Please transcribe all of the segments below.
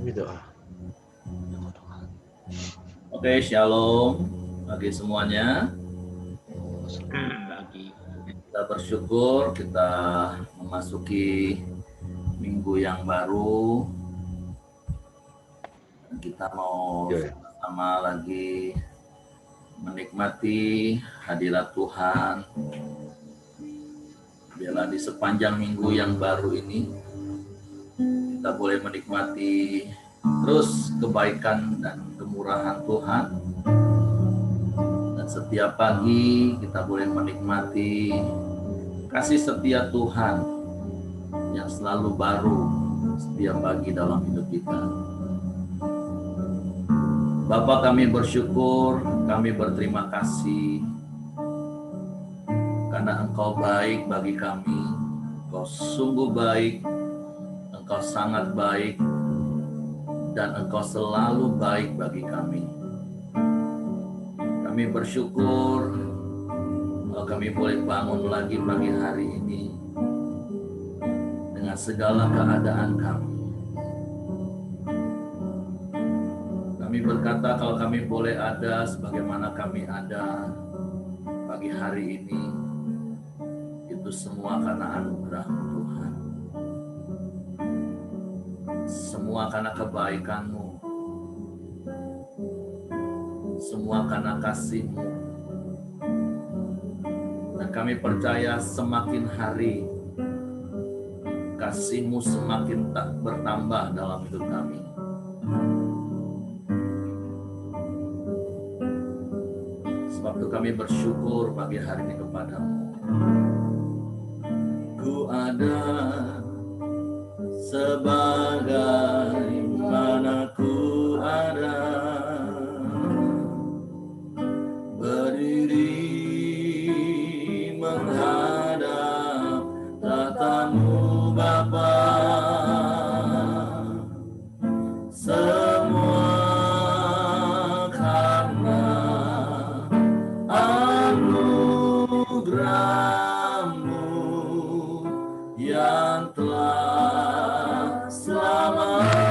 Kami doa. Oke, shalom bagi semuanya. Kita bersyukur kita memasuki minggu yang baru. Kita mau sama lagi menikmati hadirat Tuhan. Biarlah di sepanjang minggu yang baru ini kita boleh menikmati terus kebaikan dan kemurahan Tuhan. Dan setiap pagi kita boleh menikmati kasih setia Tuhan yang selalu baru setiap pagi dalam hidup kita. Bapa, kami bersyukur, kami berterima kasih karena Engkau baik bagi kami. Engkau sungguh baik, Engkau sangat baik, dan Engkau selalu baik bagi kami. Kami bersyukur kalau kami boleh bangun lagi pagi hari ini dengan segala keadaan kami. Kami berkata kalau kami boleh ada sebagaimana kami ada pagi hari ini, itu semua karena anugerah Tuhan. Semua karena kebaikan-Mu. Semua karena kasih-Mu. Dan kami percaya semakin hari kasih-Mu semakin tak bertambah dalam hidup kami. Sebab itu kami bersyukur pagi hari ini kepada-Mu. Ku ada sebagaimana ku ada, berdiri menghadap tatamu Bapa. Semua karena anugerah-Mu yang telah selamat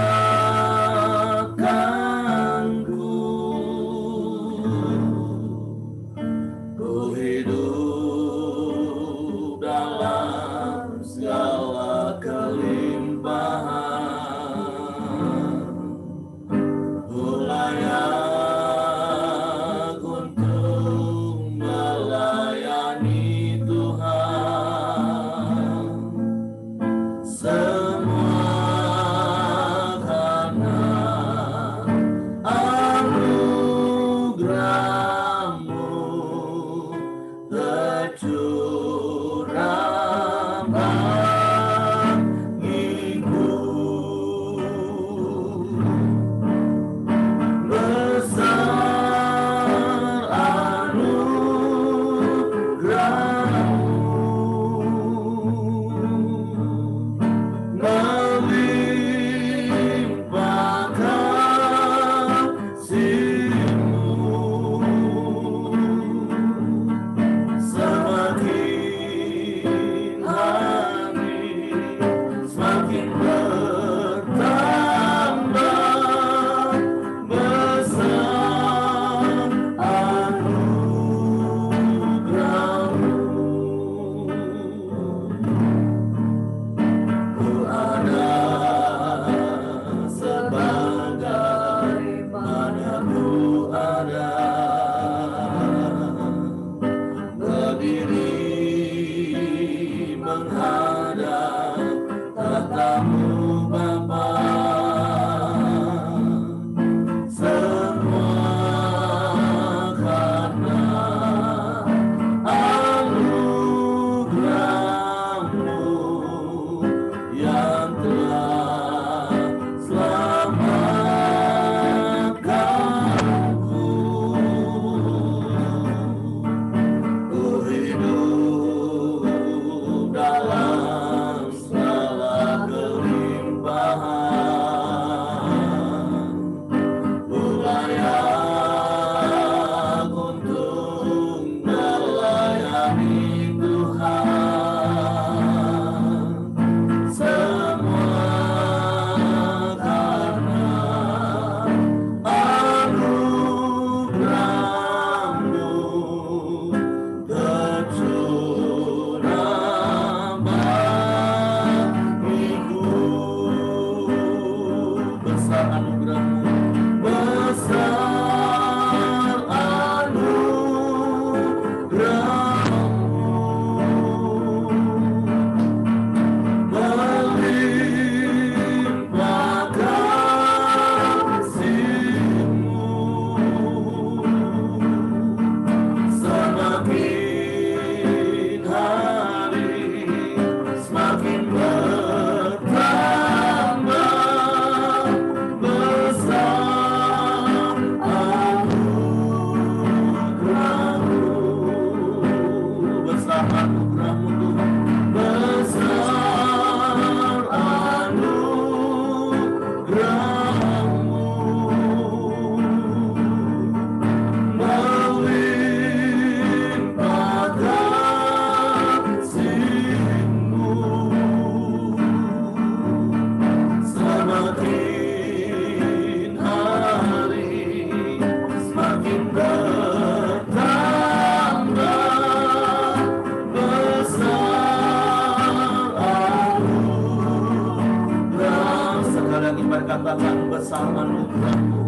Mari katakan besar anugerah-Mu,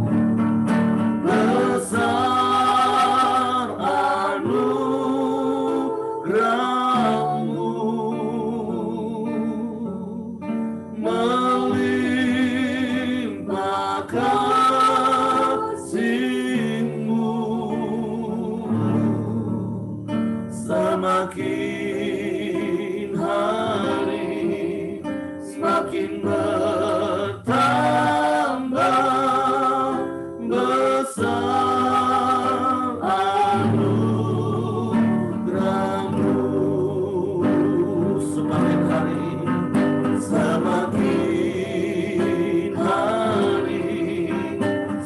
besar anugerah-Mu, melimpah kasih-Mu, semakin hari semakin bertambah besar anugerah-Mu, semakin hari semakin hari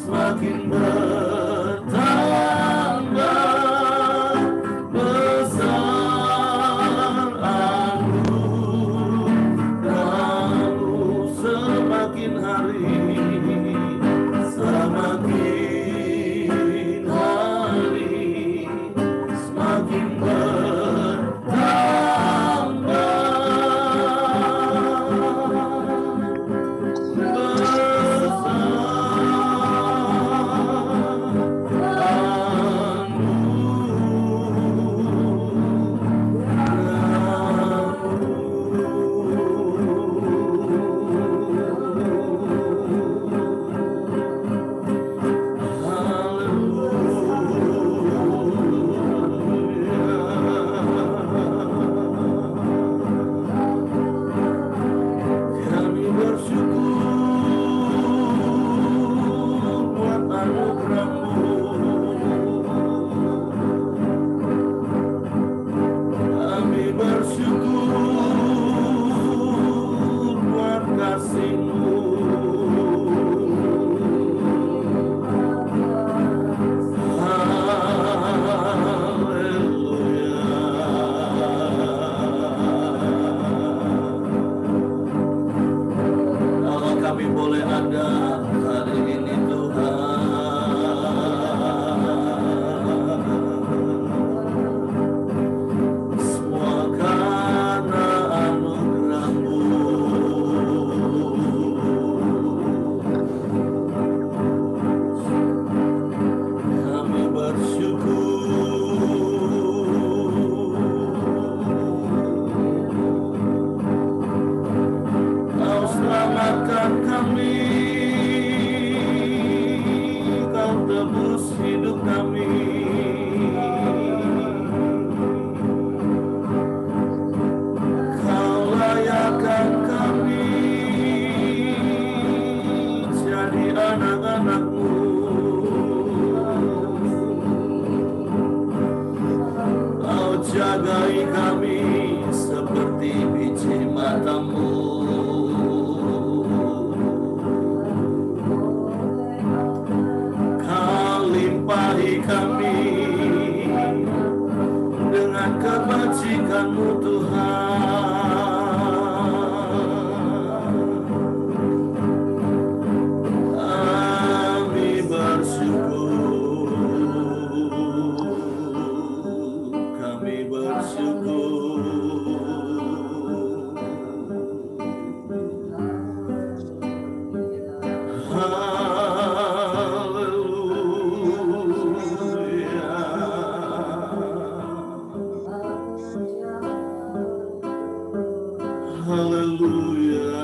semakin bertambah besar anugerah-Mu, semakin hari semakin hari semakin jagai kami seperti biji mata-Mu, Kau limpahi kami dengan kebajikan-Mu Tuhan. Kami bersyukur, kami bersyukur. Haleluya.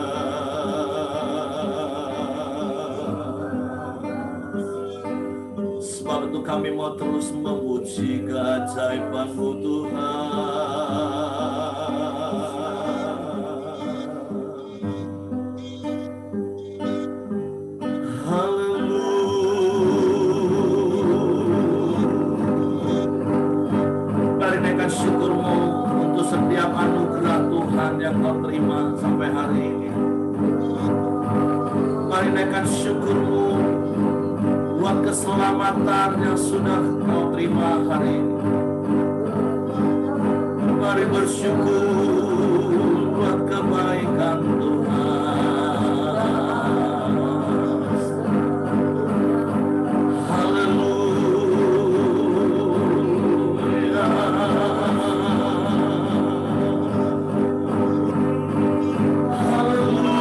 Sebab itu kami mau terus memuji keajaiban-Mu Tuhan. Haleluya. Mari naikkan syukur-Mu untuk setiap anugerah Tuhan yang Kau terima sampai hari ini. Mari naikkan syukur-Mu buat keselamatan yang sudah Kau terima hari ini. Mari bersyukur buat kebaikan Tuhan. Haleluya. Haleluya.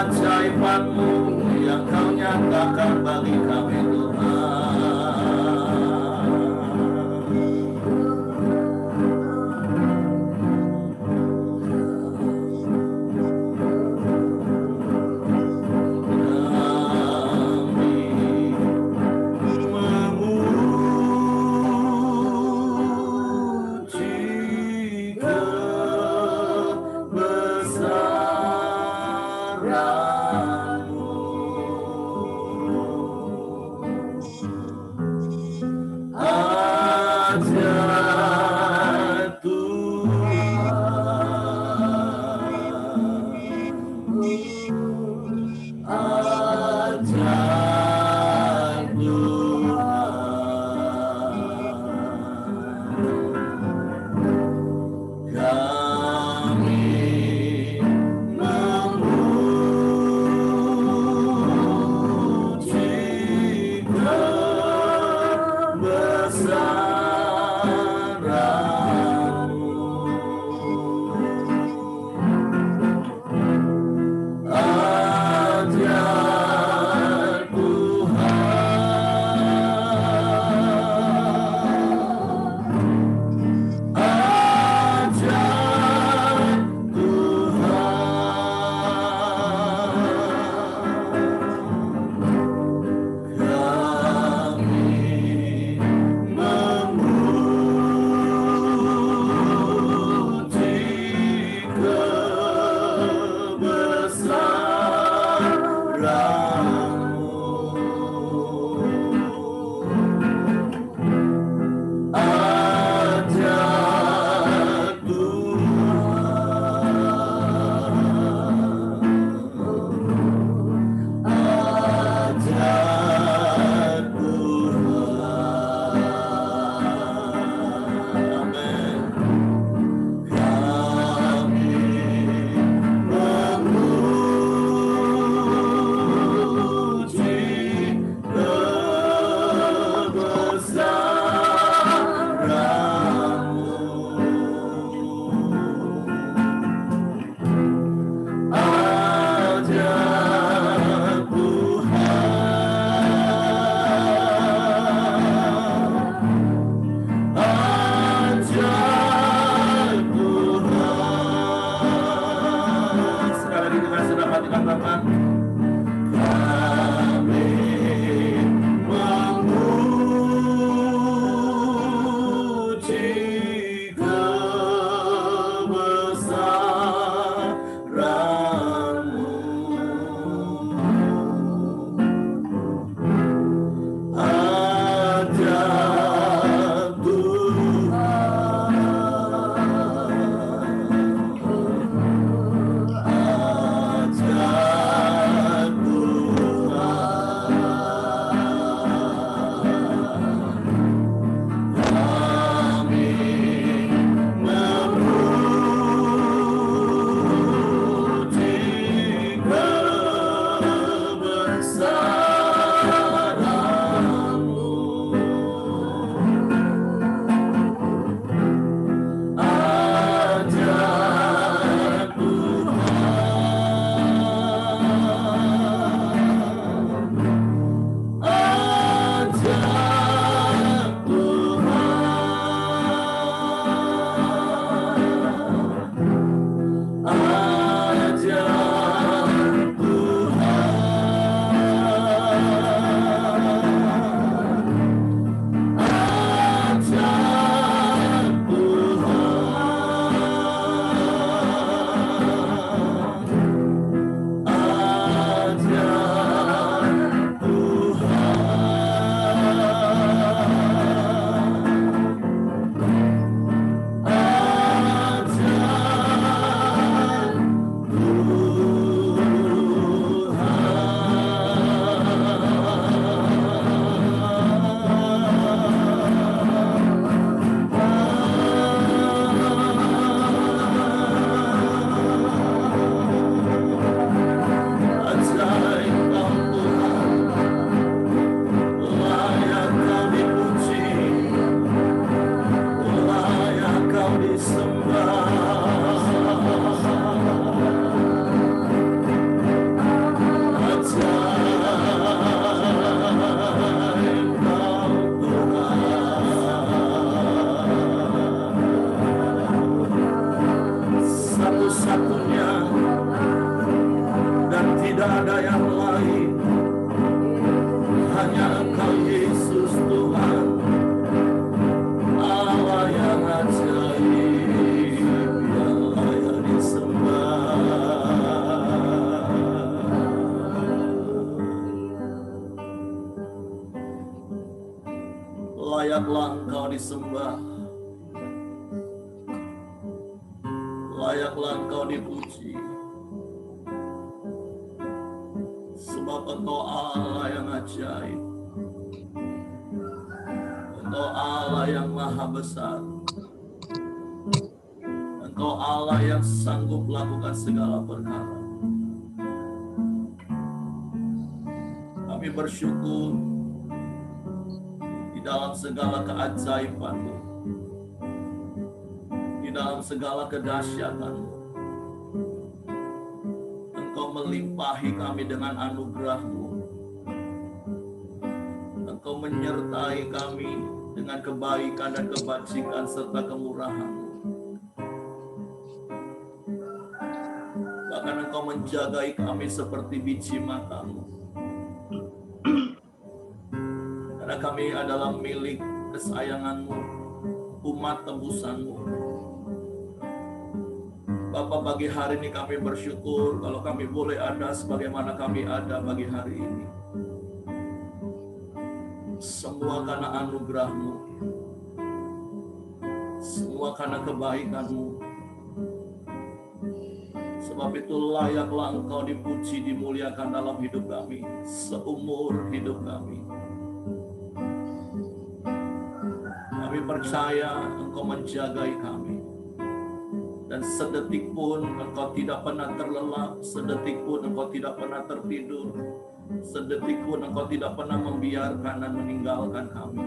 keajaiban-Mu yang Kau nyatakan bagi kami Tuhan. Layaklah Engkau disembah, layaklah Engkau dipuji, sebab Engkau Allah yang ajaib, Engkau Allah yang maha besar, Engkau Allah yang sanggup lakukan segala perkara. Kami bersyukur di dalam segala keajaiban-Mu, di dalam segala kedahsyatan-Mu. Engkau melimpahi kami dengan anugerah-Mu. Engkau menyertai kami dengan kebaikan dan kebajikan serta kemurahan-Mu. Bahkan Engkau menjagai kami seperti biji mata-Mu. Karena kami adalah milik kesayangan-Mu, umat tebusan-Mu. Bapa, pagi hari ini kami bersyukur kalau kami boleh ada sebagaimana kami ada pagi hari ini. Semua karena anugerah-Mu, semua karena kebaikan-Mu. Sebab itu layaklah Engkau dipuji, dimuliakan dalam hidup kami, seumur hidup kami. Kami percaya Engkau menjagai kami. Dan sedetik pun Engkau tidak pernah terlelap, sedetik pun Engkau tidak pernah tertidur, sedetik pun Engkau tidak pernah membiarkan dan meninggalkan kami.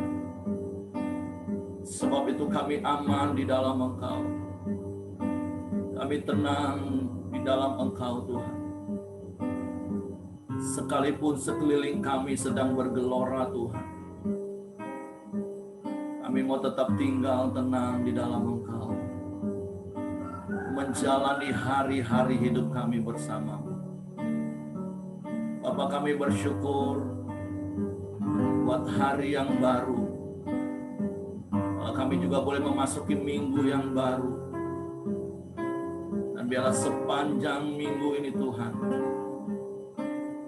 Sebab itu kami aman di dalam Engkau. Kami tenang di dalam Engkau, Tuhan. Sekalipun sekeliling kami sedang bergelora, Tuhan, kami mau tetap tinggal tenang di dalam Engkau, menjalani hari-hari hidup kami bersama-Mu. Bapa, kami bersyukur buat hari yang baru. Kami juga boleh memasuki minggu yang baru. Dan biarlah sepanjang minggu ini, Tuhan,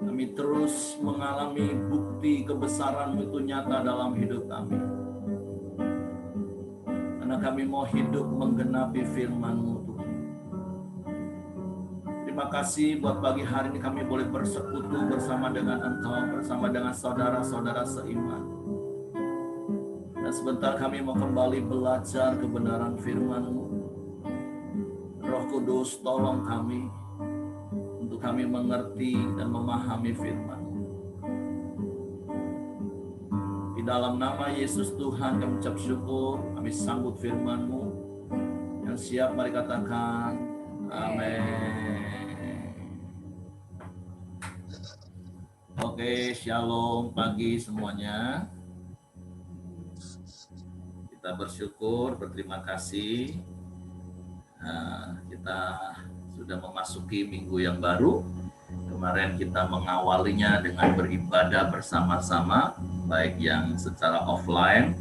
kami terus mengalami bukti kebesaran-Mu itu nyata dalam hidup kami. Karena kami mau hidup menggenapi firman-Mu, Tuhan. Terima kasih buat pagi hari ini kami boleh bersekutu bersama dengan Engkau, bersama dengan saudara-saudara seiman. Dan sebentar kami mau kembali belajar kebenaran firman-Mu. Roh Kudus, tolong kami untuk kami mengerti dan memahami firman-Mu. Di dalam nama Yesus Tuhan kami ucap syukur, kami sambut firman-Mu. Yang siap mari katakan amin. Oke, shalom pagi semuanya. Kita bersyukur, berterima kasih. Kita sudah memasuki minggu yang baru. Kemarin kita mengawalinya dengan beribadah bersama-sama, baik yang secara offline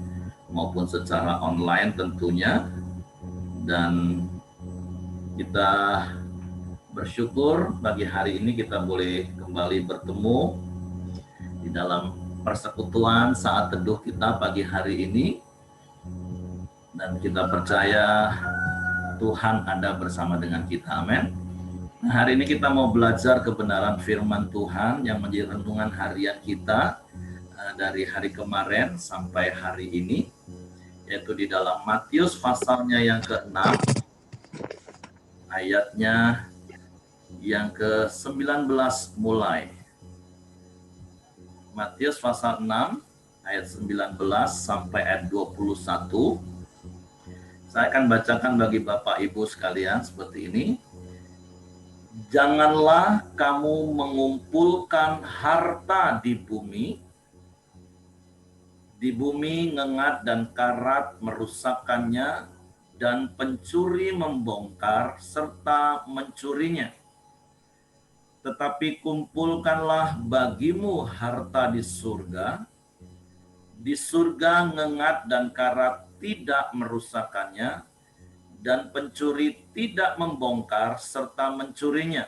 maupun secara online tentunya. Dan kita bersyukur pagi hari ini kita boleh kembali bertemu di dalam persekutuan saat teduh kita pagi hari ini. Dan kita percaya Tuhan ada bersama dengan kita, amin. Nah, hari ini kita mau belajar kebenaran firman Tuhan yang menjadi renungan harian kita dari hari kemarin sampai hari ini, yaitu di dalam Matius pasalnya yang ke-6, ayatnya yang ke-19 mulai. Matius pasal 6, ayat 19 sampai ayat 21. Saya akan bacakan bagi Bapak Ibu sekalian seperti ini. Janganlah kamu mengumpulkan harta di bumi ngengat dan karat merusakkannya, dan pencuri membongkar serta mencurinya. Tetapi kumpulkanlah bagimu harta di surga ngengat dan karat tidak merusakkannya, dan pencuri tidak membongkar serta mencurinya.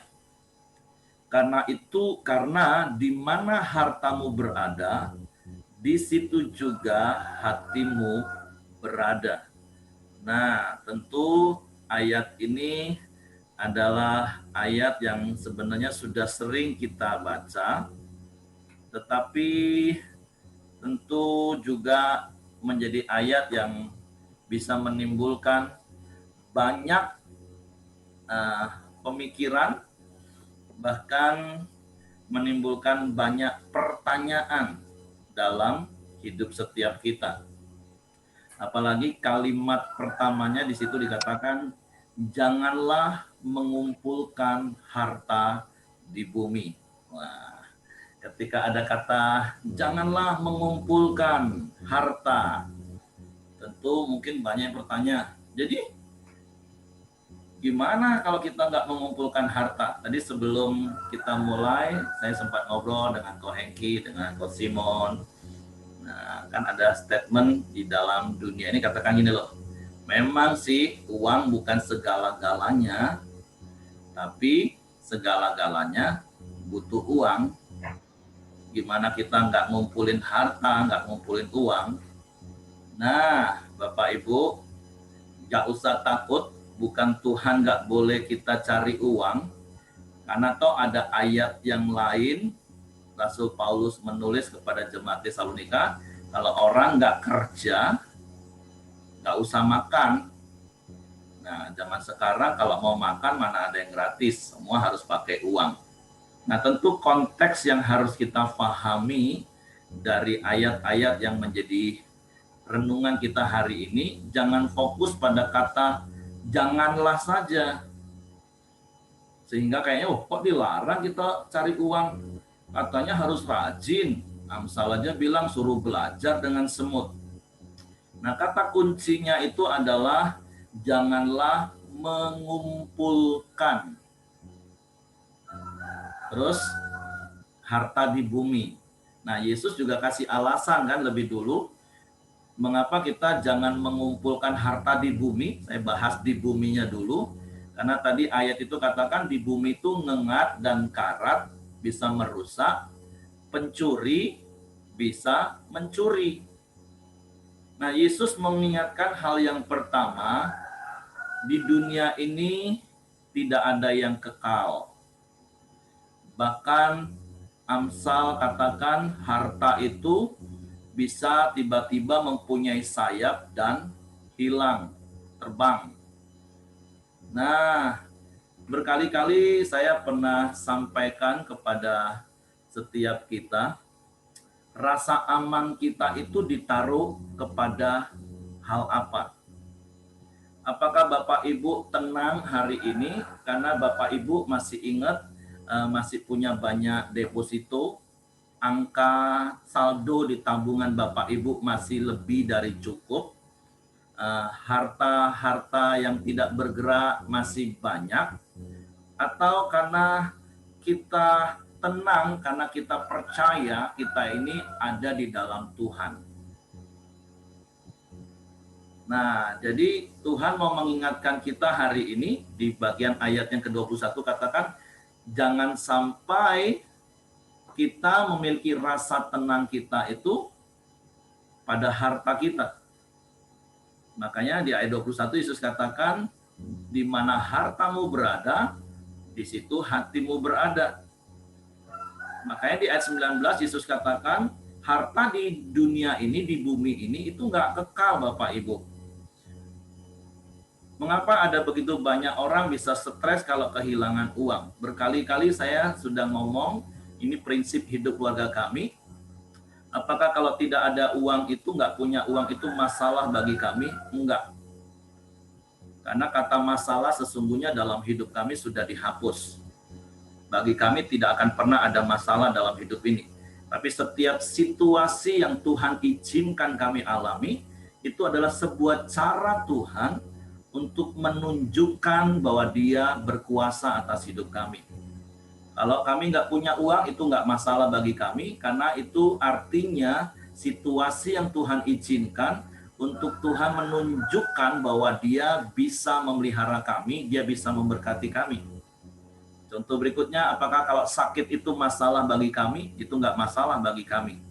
Karena di mana hartamu berada, di situ juga hatimu berada. Nah, tentu ayat ini adalah ayat yang sebenarnya sudah sering kita baca, tetapi tentu juga menjadi ayat yang bisa menimbulkan banyak pemikiran, bahkan menimbulkan banyak pertanyaan dalam hidup setiap kita. Apalagi kalimat pertamanya di situ dikatakan, janganlah mengumpulkan harta di bumi. Wah, ketika ada kata janganlah mengumpulkan harta, tentu mungkin banyak yang bertanya, jadi gimana kalau kita nggak mengumpulkan harta? Tadi sebelum kita mulai, saya sempat ngobrol dengan Ko Hengki, dengan Ko Simon. Nah, kan ada statement di dalam dunia ini katakan gini loh, memang sih uang bukan segala-galanya, tapi segala-galanya butuh uang. Gimana kita nggak ngumpulin harta, nggak ngumpulin uang? Nah, Bapak Ibu, nggak usah takut, bukan Tuhan nggak boleh kita cari uang, karena toh ada ayat yang lain, Rasul Paulus menulis kepada jemaat Tesalonika, kalau orang nggak kerja, nggak usah makan. Nah, zaman sekarang kalau mau makan mana ada yang gratis, semua harus pakai uang. Nah, tentu konteks yang harus kita pahami dari ayat-ayat yang menjadi renungan kita hari ini, jangan fokus pada kata janganlah saja. Sehingga kayaknya, kok dilarang kita cari uang? Katanya harus rajin. Amsal aja bilang suruh belajar dengan semut. Nah, kata kuncinya itu adalah janganlah mengumpulkan. Terus harta di bumi. Nah, Yesus juga kasih alasan kan lebih dulu, mengapa kita jangan mengumpulkan harta di bumi. Saya bahas di buminya dulu, karena tadi ayat itu katakan di bumi itu ngengat dan karat bisa merusak, pencuri bisa mencuri. Nah, Yesus mengingatkan hal yang pertama, di dunia ini tidak ada yang kekal. Bahkan Amsal katakan harta itu bisa tiba-tiba mempunyai sayap dan hilang, terbang. Nah, berkali-kali saya pernah sampaikan kepada setiap kita, rasa aman kita itu ditaruh kepada hal apa? Apakah Bapak Ibu tenang hari ini karena Bapak Ibu masih ingat, masih punya banyak deposito, angka saldo di tabungan Bapak Ibu masih lebih dari cukup, harta-harta yang tidak bergerak masih banyak, atau karena kita tenang karena kita percaya kita ini ada di dalam Tuhan. Nah, jadi Tuhan mau mengingatkan kita hari ini di bagian ayat yang ke-21 katakan, jangan sampai kita memiliki rasa tenang kita itu pada harta kita. Makanya di ayat 21 Yesus katakan, di mana hartamu berada, di situ hatimu berada. Makanya di ayat 19 Yesus katakan, harta di dunia ini, di bumi ini, itu nggak kekal Bapak Ibu. Mengapa ada begitu banyak orang bisa stres kalau kehilangan uang? Berkali-kali saya sudah ngomong, ini prinsip hidup keluarga kami. Apakah kalau tidak ada uang itu, nggak punya uang itu masalah bagi kami? Enggak. Karena kata masalah sesungguhnya dalam hidup kami sudah dihapus. Bagi kami tidak akan pernah ada masalah dalam hidup ini. Tapi setiap situasi yang Tuhan izinkan kami alami, itu adalah sebuah cara Tuhan untuk menunjukkan bahwa Dia berkuasa atas hidup kami. Kalau kami nggak punya uang, itu nggak masalah bagi kami, karena itu artinya situasi yang Tuhan izinkan untuk Tuhan menunjukkan bahwa Dia bisa memelihara kami, Dia bisa memberkati kami. Contoh berikutnya, apakah kalau sakit itu masalah bagi kami? Itu nggak masalah bagi kami.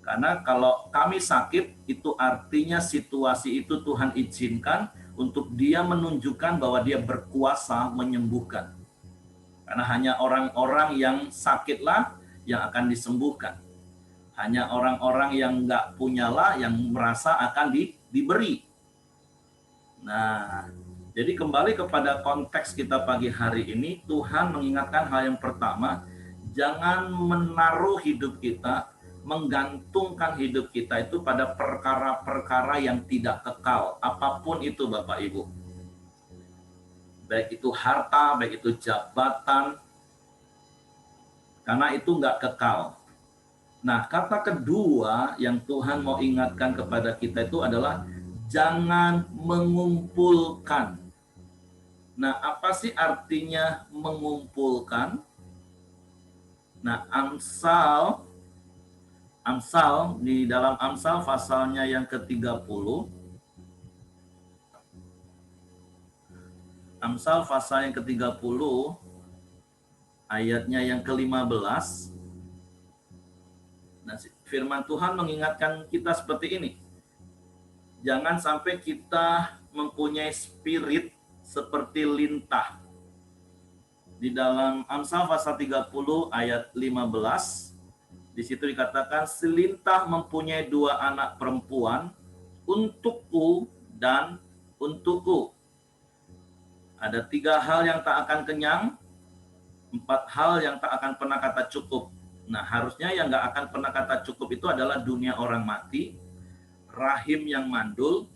Karena kalau kami sakit, itu artinya situasi itu Tuhan izinkan untuk dia menunjukkan bahwa dia berkuasa menyembuhkan. Karena hanya orang-orang yang sakitlah yang akan disembuhkan. Hanya orang-orang yang nggak punyalah yang merasa akan diberi. Nah, jadi kembali kepada konteks kita pagi hari ini, Tuhan mengingatkan hal yang pertama, jangan menaruh hidup kita, menggantungkan hidup kita itu pada perkara-perkara yang tidak kekal, apapun itu Bapak Ibu. Baik itu harta, baik itu jabatan, karena itu nggak kekal. Nah, kata kedua yang Tuhan mau ingatkan kepada kita itu adalah jangan mengumpulkan. Nah, apa sih artinya mengumpulkan? Nah, Amsal di dalam Amsal pasalnya yang ke-30. Amsal pasal yang ke-30 ayatnya yang ke-15. Nah, firman Tuhan mengingatkan kita seperti ini. Jangan sampai kita mempunyai spirit seperti lintah. Di dalam Amsal pasal 30 ayat 15, di situ dikatakan, selintah mempunyai 2 anak perempuan, untukku dan untukku. Ada 3 hal yang tak akan kenyang, 4 hal yang tak akan pernah kata cukup. Nah, harusnya yang nggak akan pernah kata cukup itu adalah dunia orang mati, rahim yang mandul,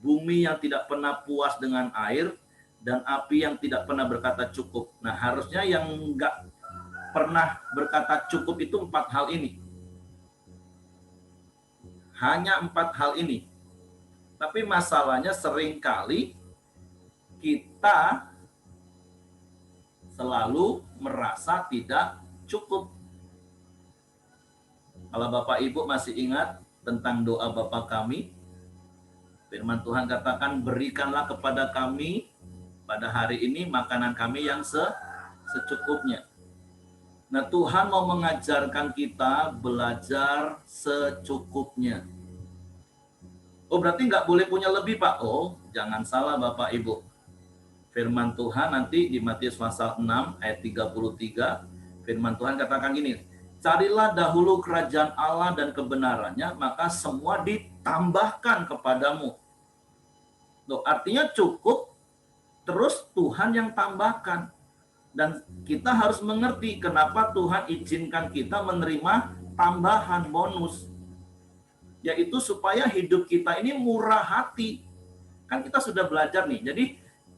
bumi yang tidak pernah puas dengan air, dan api yang tidak pernah berkata cukup. Nah, harusnya yang nggak pernah berkata cukup itu 4 hal ini. Hanya 4 hal ini. Tapi masalahnya seringkali kita selalu merasa tidak cukup. Kalau Bapak Ibu masih ingat tentang doa Bapa kami, firman Tuhan katakan, berikanlah kepada kami pada hari ini makanan kami yang secukupnya. Nah, Tuhan mau mengajarkan kita belajar secukupnya. Oh, berarti nggak boleh punya lebih, Pak? Oh, jangan salah Bapak Ibu. Firman Tuhan nanti di Matius pasal 6 ayat 33, firman Tuhan katakan gini, carilah dahulu kerajaan Allah dan kebenarannya, maka semua ditambahkan kepadamu. Loh, artinya cukup, terus Tuhan yang tambahkan. Dan kita harus mengerti kenapa Tuhan izinkan kita menerima tambahan bonus. Yaitu supaya hidup kita ini murah hati. Kan kita sudah belajar nih, jadi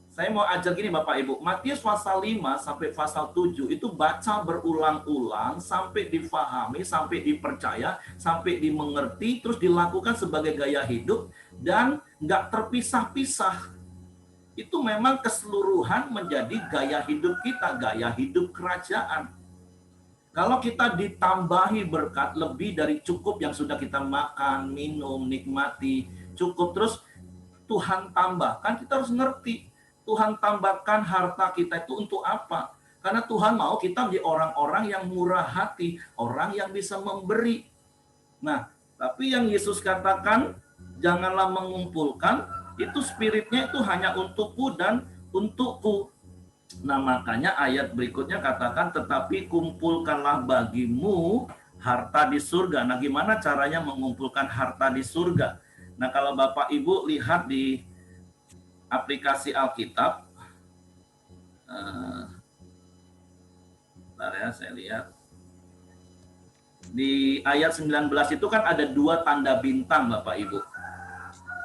saya mau ajar gini Bapak Ibu, Matius pasal 5 sampai pasal 7 itu baca berulang-ulang sampai difahami, sampai dipercaya, sampai dimengerti, terus dilakukan sebagai gaya hidup dan nggak terpisah-pisah. Itu memang keseluruhan menjadi gaya hidup kita, gaya hidup kerajaan. Kalau kita ditambahi berkat lebih dari cukup yang sudah kita makan, minum, nikmati, cukup terus Tuhan tambahkan, kita harus ngerti. Tuhan tambahkan harta kita itu untuk apa? Karena Tuhan mau kita menjadi orang-orang yang murah hati, orang yang bisa memberi. Nah, tapi yang Yesus katakan, janganlah mengumpulkan, itu spiritnya itu hanya untukku dan untukku. Nah, makanya ayat berikutnya katakan, tetapi kumpulkanlah bagimu harta di surga. Nah, gimana caranya mengumpulkan harta di surga? Nah, kalau Bapak Ibu lihat di aplikasi Alkitab, bentar ya, saya lihat. Di ayat 19 itu kan ada 2 tanda bintang Bapak Ibu.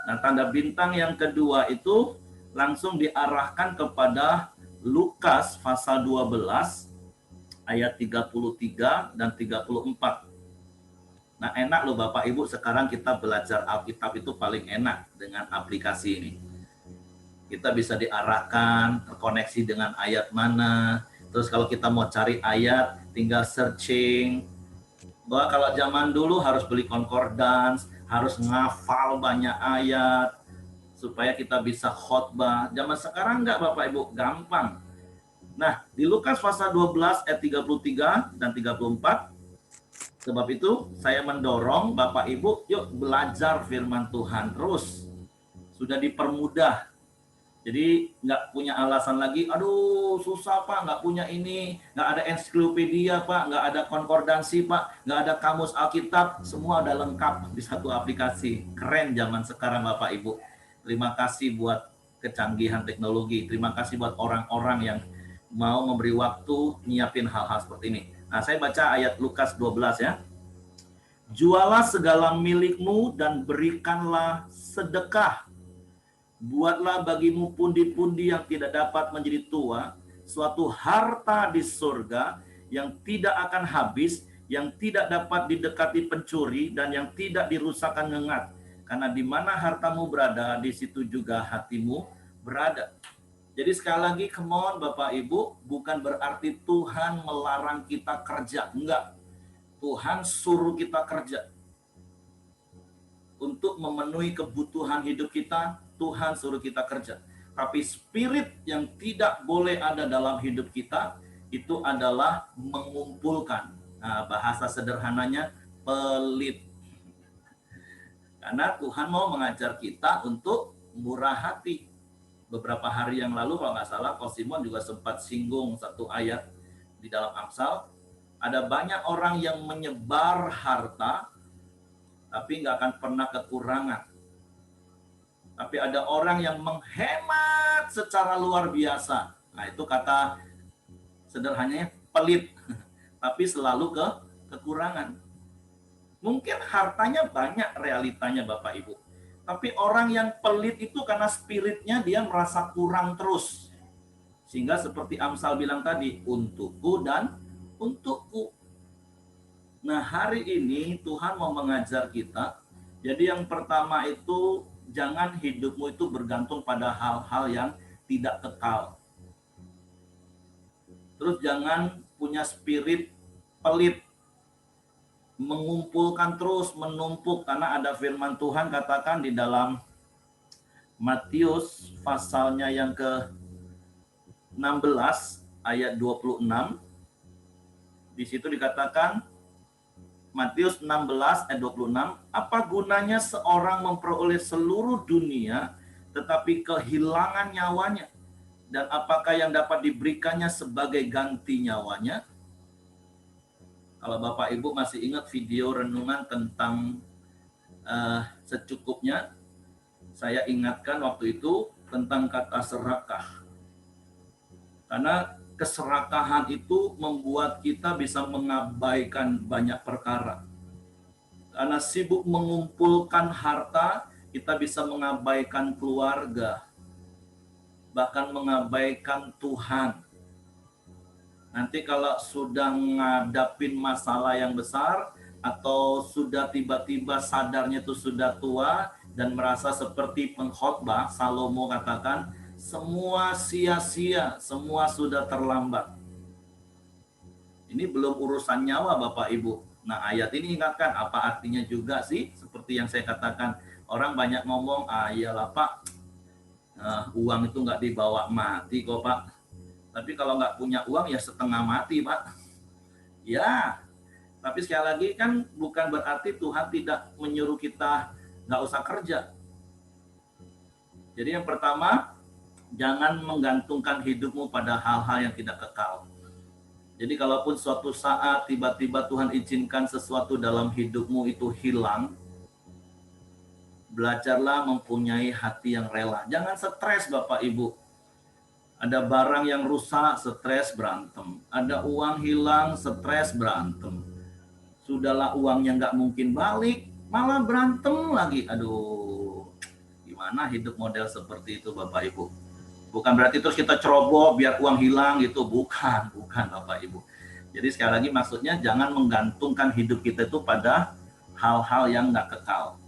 Nah, tanda bintang yang kedua itu langsung diarahkan kepada Lukas pasal 12 ayat 33 dan 34. Nah, enak loh Bapak Ibu, sekarang kita belajar Alkitab itu paling enak dengan aplikasi ini. Kita bisa diarahkan, terkoneksi dengan ayat mana. Terus kalau kita mau cari ayat, tinggal searching. Bahwa kalau zaman dulu harus beli concordance, harus ngafal banyak ayat, supaya kita bisa khotbah. Zaman sekarang enggak Bapak Ibu, gampang. Nah, di Lukas pasal 12 ayat 33 dan 34, Sebab itu saya mendorong Bapak Ibu, yuk belajar firman Tuhan terus. Sudah dipermudah. Jadi nggak punya alasan lagi, aduh susah Pak, nggak punya ini, nggak ada ensiklopedia Pak, nggak ada konkordansi Pak, nggak ada kamus Alkitab, semua udah lengkap di satu aplikasi. Keren zaman sekarang Bapak Ibu. Terima kasih buat kecanggihan teknologi, terima kasih buat orang-orang yang mau memberi waktu nyiapin hal-hal seperti ini. Nah, saya baca ayat Lukas 12 ya. Jualah segala milikmu dan berikanlah sedekah. Buatlah bagimu pundi-pundi yang tidak dapat menjadi tua, suatu harta di surga yang tidak akan habis, yang tidak dapat didekati pencuri, dan yang tidak dirusakkan ngengat. Karena di mana hartamu berada, di situ juga hatimu berada. Jadi sekali lagi, come on Bapak Ibu, bukan berarti Tuhan melarang kita kerja. Enggak. Tuhan suruh kita kerja. Untuk memenuhi kebutuhan hidup kita, Tuhan suruh kita kerja. Tapi spirit yang tidak boleh ada dalam hidup kita, itu adalah mengumpulkan. Nah, bahasa sederhananya, pelit. Karena Tuhan mau mengajar kita untuk murah hati. Beberapa hari yang lalu, kalau nggak salah, Coach Simon juga sempat singgung satu ayat di dalam Amsal. Ada banyak orang yang menyebar harta, tapi nggak akan pernah kekurangan. Tapi ada orang yang menghemat secara luar biasa. Nah, itu kata sederhananya pelit, tapi selalu kekurangan. Mungkin hartanya banyak realitanya Bapak Ibu. Tapi orang yang pelit itu karena spiritnya dia merasa kurang terus. Sehingga seperti Amsal bilang tadi, untukku dan untukku. Nah, hari ini Tuhan mau mengajar kita. Jadi yang pertama itu, jangan hidupmu itu bergantung pada hal-hal yang tidak kekal. Terus jangan punya spirit pelit, mengumpulkan terus, menumpuk. Karena ada firman Tuhan katakan di dalam Matius pasalnya yang ke-16 ayat 26. Di situ dikatakan, Matius 16 ayat 26, apa gunanya seorang memperoleh seluruh dunia tetapi kehilangan nyawanya? Dan apakah yang dapat diberikannya sebagai ganti nyawanya? Kalau Bapak Ibu masih ingat video renungan tentang secukupnya, saya ingatkan waktu itu tentang kata serakah. Karena keserakahan itu membuat kita bisa mengabaikan banyak perkara. Karena sibuk mengumpulkan harta, kita bisa mengabaikan keluarga, bahkan mengabaikan Tuhan. Nanti kalau sudah ngadapin masalah yang besar, atau sudah tiba-tiba sadarnya itu sudah tua, dan merasa seperti pengkhotbah, Salomo katakan, semua sia-sia, semua sudah terlambat. Ini belum urusan nyawa Bapak Ibu. Nah, ayat ini ingatkan apa artinya juga sih? Seperti yang saya katakan, orang banyak ngomong, iyalah Pak, uang itu nggak dibawa mati kok Pak. Tapi kalau nggak punya uang ya setengah mati Pak. Ya, tapi sekali lagi kan bukan berarti Tuhan tidak menyuruh kita nggak usah kerja. Jadi yang pertama, jangan menggantungkan hidupmu pada hal-hal yang tidak kekal. Jadi kalaupun suatu saat tiba-tiba Tuhan izinkan sesuatu dalam hidupmu itu hilang, belajarlah mempunyai hati yang rela. Jangan stres Bapak Ibu. Ada barang yang rusak, stres berantem. Ada uang hilang, stres berantem. Sudahlah uangnya nggak mungkin balik, malah berantem lagi. Aduh, gimana hidup model seperti itu Bapak Ibu? Bukan berarti terus kita ceroboh biar uang hilang gitu, bukan Bapak Ibu. Jadi sekali lagi maksudnya jangan menggantungkan hidup kita itu pada hal-hal yang nggak kekal.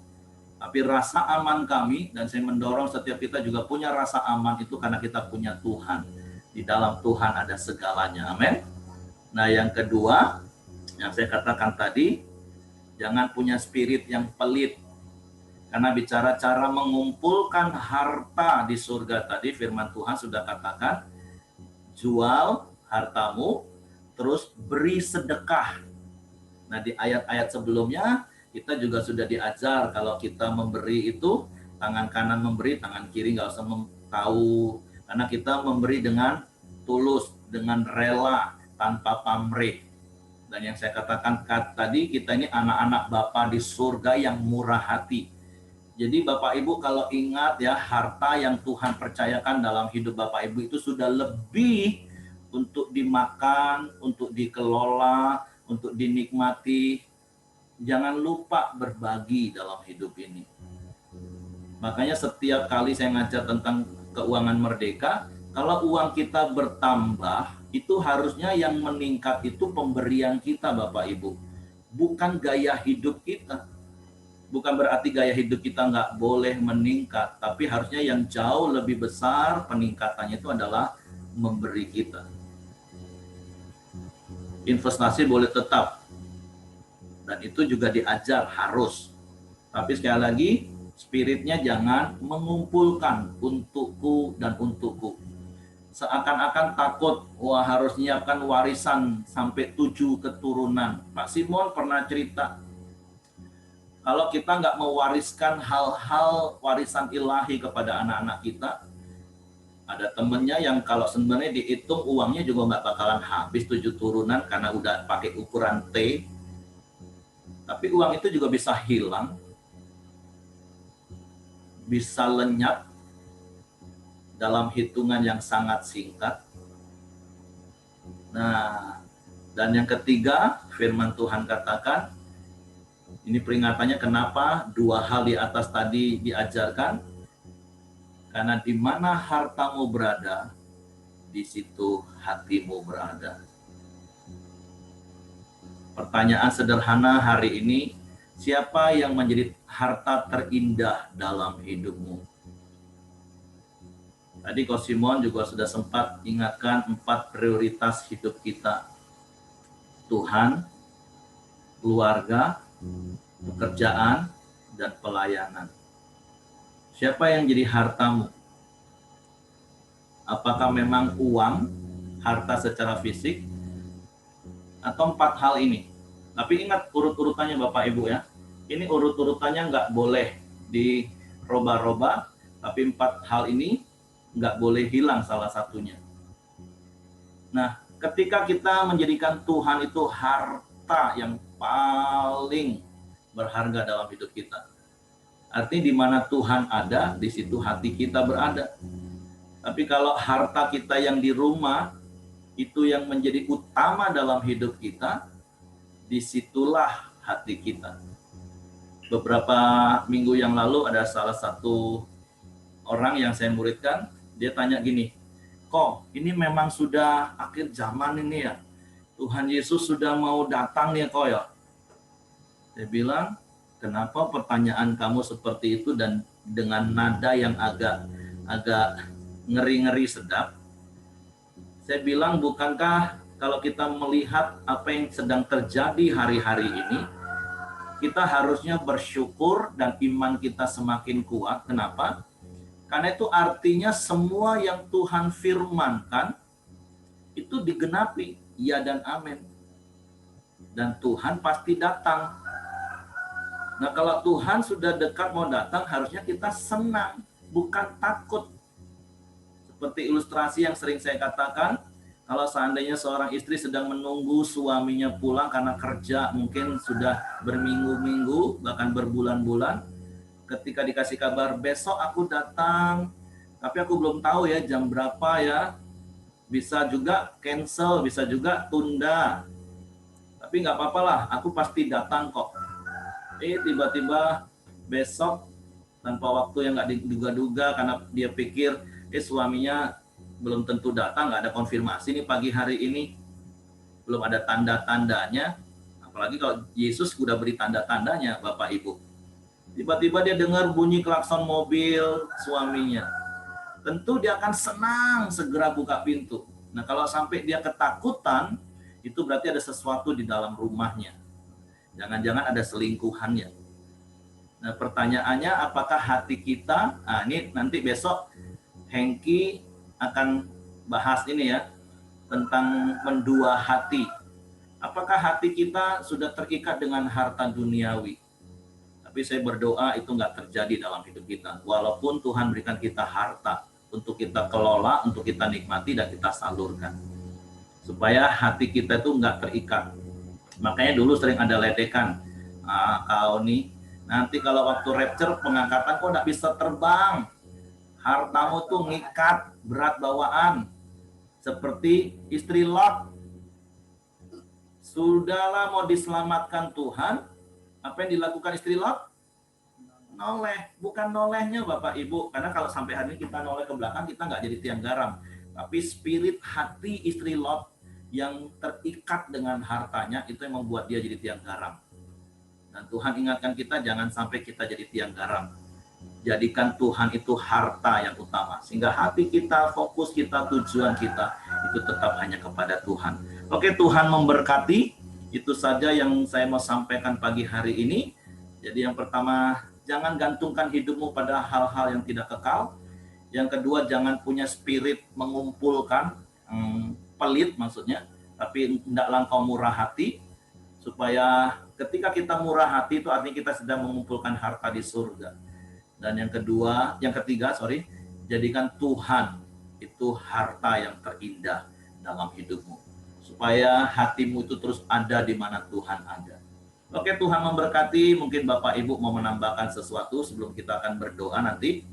Tapi rasa aman kami, dan saya mendorong setiap kita juga punya rasa aman itu karena kita punya Tuhan. Di dalam Tuhan ada segalanya, amin. Nah yang kedua, yang saya katakan tadi, jangan punya spirit yang pelit. Karena bicara cara mengumpulkan harta di surga tadi, firman Tuhan sudah katakan, jual hartamu, terus beri sedekah. Nah, di ayat-ayat sebelumnya kita juga sudah diajar kalau kita memberi itu tangan kanan memberi, tangan kiri nggak usah tahu, karena kita memberi dengan tulus, dengan rela, tanpa pamrih. Dan yang saya katakan tadi, kita ini anak-anak Bapa di surga yang murah hati. Jadi Bapak Ibu kalau ingat ya, harta yang Tuhan percayakan dalam hidup Bapak Ibu itu sudah lebih untuk dimakan, untuk dikelola, untuk dinikmati. Jangan lupa berbagi dalam hidup ini. Makanya setiap kali saya ngajar tentang keuangan merdeka, kalau uang kita bertambah, itu harusnya yang meningkat itu pemberian kita Bapak Ibu. Bukan gaya hidup kita. Bukan berarti gaya hidup kita nggak boleh meningkat, tapi harusnya yang jauh lebih besar peningkatannya itu adalah memberi kita. Investasi boleh tetap, dan itu juga diajar harus. Tapi sekali lagi, spiritnya jangan mengumpulkan untukku dan untukku. Seakan-akan takut, wah harus nyiapkan warisan sampai 7 keturunan. Pak Simon pernah cerita, kalau kita nggak mewariskan hal-hal warisan ilahi kepada anak-anak kita, ada temennya yang kalau sebenarnya dihitung uangnya juga nggak bakalan habis 7 turunan karena udah pakai ukuran T. Tapi uang itu juga bisa hilang, bisa lenyap dalam hitungan yang sangat singkat. Nah, dan yang ketiga, firman Tuhan katakan, ini peringatannya kenapa 2 hal di atas tadi diajarkan, karena di mana hartamu berada, di situ hatimu berada. Pertanyaan sederhana hari ini, siapa yang menjadi harta terindah dalam hidupmu? Tadi Coach Simon juga sudah sempat ingatkan 4 prioritas hidup kita. Tuhan, keluarga, pekerjaan, dan pelayanan. Siapa yang jadi hartamu? Apakah memang uang, harta secara fisik, atau 4 hal ini? Tapi ingat urut-urutannya Bapak Ibu ya. Ini urut-urutannya nggak boleh dirubah-rubah, tapi 4 hal ini nggak boleh hilang salah satunya. Nah, ketika kita menjadikan Tuhan itu harta yang paling berharga dalam hidup kita, artinya di mana Tuhan ada, di situ hati kita berada. Tapi kalau harta kita yang di rumah, itu yang menjadi utama dalam hidup kita, disitulah hati kita. Beberapa minggu yang lalu ada salah satu orang yang saya muridkan, dia tanya gini, kok ini memang sudah akhir zaman ini ya, Tuhan Yesus sudah mau datang nih kok ya. Saya bilang, kenapa pertanyaan kamu seperti itu dan dengan nada yang agak ngeri-ngeri sedap? Saya bilang, bukankah kalau kita melihat apa yang sedang terjadi hari-hari ini, kita harusnya bersyukur dan iman kita semakin kuat. Kenapa? Karena itu artinya semua yang Tuhan firmankan itu digenapi, ya dan amin. Dan Tuhan pasti datang. Nah, kalau Tuhan sudah dekat mau datang, harusnya kita senang, bukan takut. Seperti ilustrasi yang sering saya katakan, kalau seandainya seorang istri sedang menunggu suaminya pulang karena kerja mungkin sudah berminggu-minggu, bahkan berbulan-bulan, ketika dikasih kabar, besok aku datang, tapi aku belum tahu ya jam berapa ya, bisa juga cancel, bisa juga tunda, tapi nggak apa-apa lah, aku pasti datang kok. Tiba-tiba besok, tanpa waktu yang nggak diduga-duga, karena dia pikir, suaminya belum tentu datang, nggak ada konfirmasi nih pagi hari ini, belum ada tanda-tandanya, apalagi kalau Yesus sudah beri tanda-tandanya, Bapak Ibu. Tiba-tiba dia dengar bunyi klakson mobil suaminya. Tentu dia akan senang segera buka pintu. Nah, kalau sampai dia ketakutan, itu berarti ada sesuatu di dalam rumahnya. Jangan-jangan ada selingkuhannya. Nah, pertanyaannya, apakah hati kita, ini nanti besok Hengki akan bahas ini ya, tentang mendua hati. Apakah hati kita sudah terikat dengan harta duniawi? Tapi saya berdoa itu nggak terjadi dalam hidup kita. Walaupun Tuhan berikan kita harta untuk kita kelola, untuk kita nikmati dan kita salurkan. Supaya hati kita itu nggak terikat. Makanya dulu sering ada ledekan. Kau nih, nanti kalau waktu rapture pengangkatan kok nggak bisa terbang. Hartamu tuh ngikat, berat bawaan. Seperti istri Lot. Sudahlah mau diselamatkan Tuhan, apa yang dilakukan istri Lot? Noleh, bukan nolehnya Bapak Ibu, karena kalau sampai hari ini kita noleh ke belakang, kita nggak jadi tiang garam. Tapi spirit hati istri Lot yang terikat dengan hartanya, itu yang membuat dia jadi tiang garam. Dan Tuhan ingatkan kita, jangan sampai kita jadi tiang garam. Jadikan Tuhan itu harta yang utama, sehingga hati kita, fokus kita, tujuan kita, itu tetap hanya kepada Tuhan. Oke, Tuhan memberkati. Itu saja yang saya mau sampaikan pagi hari ini. Jadi yang pertama, jangan gantungkan hidupmu pada hal-hal yang tidak kekal. Yang kedua, jangan punya spirit mengumpulkan, pelit maksudnya, tapi hendaklah engkau murah hati, supaya ketika kita murah hati itu artinya kita sedang mengumpulkan harta di surga. Dan yang ketiga, jadikan Tuhan itu harta yang terindah dalam hidupmu. Supaya hatimu itu terus ada di mana Tuhan ada. Oke, Tuhan memberkati. Mungkin Bapak Ibu mau menambahkan sesuatu sebelum kita akan berdoa nanti.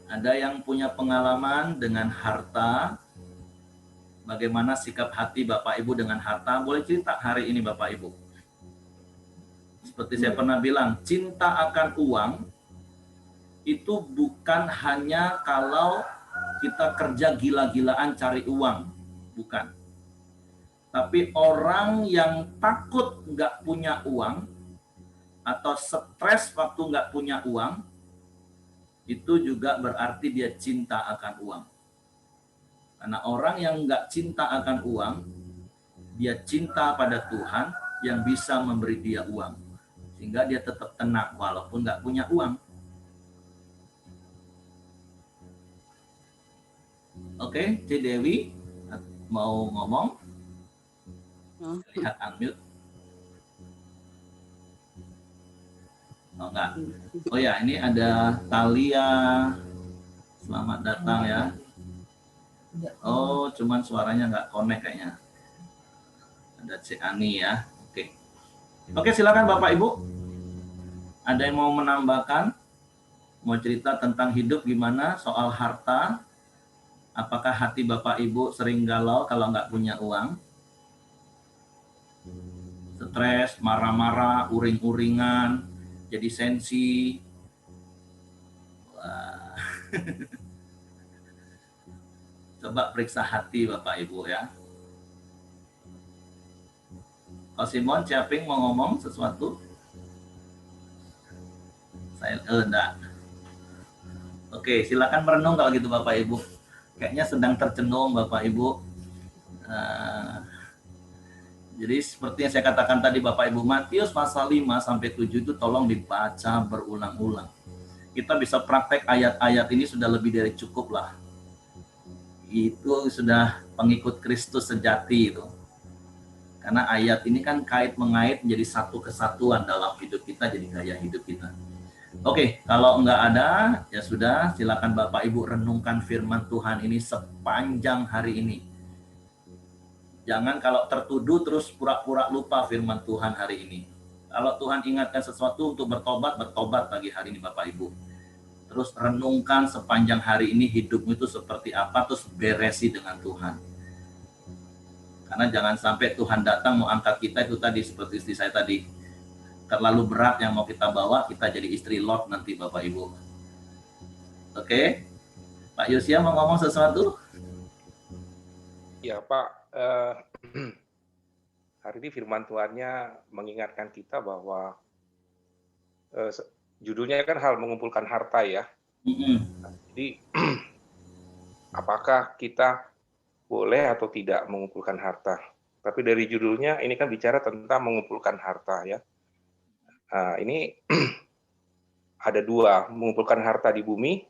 Ada yang punya pengalaman dengan harta? Bagaimana sikap hati Bapak Ibu dengan harta? Boleh cerita hari ini Bapak Ibu. Seperti saya pernah bilang, cinta akan uang itu bukan hanya kalau kita kerja gila-gilaan cari uang. Bukan. Tapi orang yang takut nggak punya uang atau stres waktu nggak punya uang, itu juga berarti dia cinta akan uang. Karena orang yang nggak cinta akan uang, dia cinta pada Tuhan yang bisa memberi dia uang. Sehingga dia tetap tenang walaupun nggak punya uang. Oke, C. Dewi mau ngomong? Lihat unmute. Oh enggak. Oh ya, ini ada Talia. Selamat datang ya. Oh, cuman suaranya nggak connect kayaknya. Ada C. Ani ya. Oke, silakan Bapak Ibu. Ada yang mau menambahkan? Mau cerita tentang hidup gimana soal harta? Apakah hati Bapak Ibu sering galau kalau nggak punya uang? Stres, marah-marah, uring-uringan, jadi sensi. Wah. Coba periksa hati Bapak Ibu ya. Kalau Simon, Ciaping mau ngomong sesuatu? Saya enggak. Oke, silakan merenung kalau gitu Bapak Ibu. Kayaknya sedang tercenung Bapak Ibu. Jadi seperti yang saya katakan tadi Bapak Ibu, Matius pasal 5 sampai 7 itu tolong dibaca berulang-ulang. Kita bisa praktek ayat-ayat ini sudah lebih dari cukup lah. Itu sudah pengikut Kristus sejati itu. Karena ayat ini kan kait-mengait menjadi satu kesatuan dalam hidup kita, jadi gaya hidup kita. Oke, kalau enggak ada, ya sudah, silakan Bapak Ibu renungkan firman Tuhan ini sepanjang hari ini. Jangan kalau tertuduh terus pura-pura lupa firman Tuhan hari ini. Kalau Tuhan ingatkan sesuatu untuk bertobat, bertobat pagi hari ini Bapak Ibu. Terus renungkan sepanjang hari ini hidupmu itu seperti apa, terus beresi dengan Tuhan. Karena jangan sampai Tuhan datang mau angkat kita itu tadi, seperti istri saya tadi. Terlalu berat yang mau kita bawa, kita jadi istri Lot nanti Bapak Ibu. Oke? Pak Yosia mau ngomong sesuatu? Ya Pak, hari ini firman Tuhannya mengingatkan kita bahwa judulnya kan hal mengumpulkan harta ya. Jadi apakah kita boleh atau tidak mengumpulkan harta? Tapi dari judulnya ini kan bicara tentang mengumpulkan harta ya. Ini ada dua, mengumpulkan harta di bumi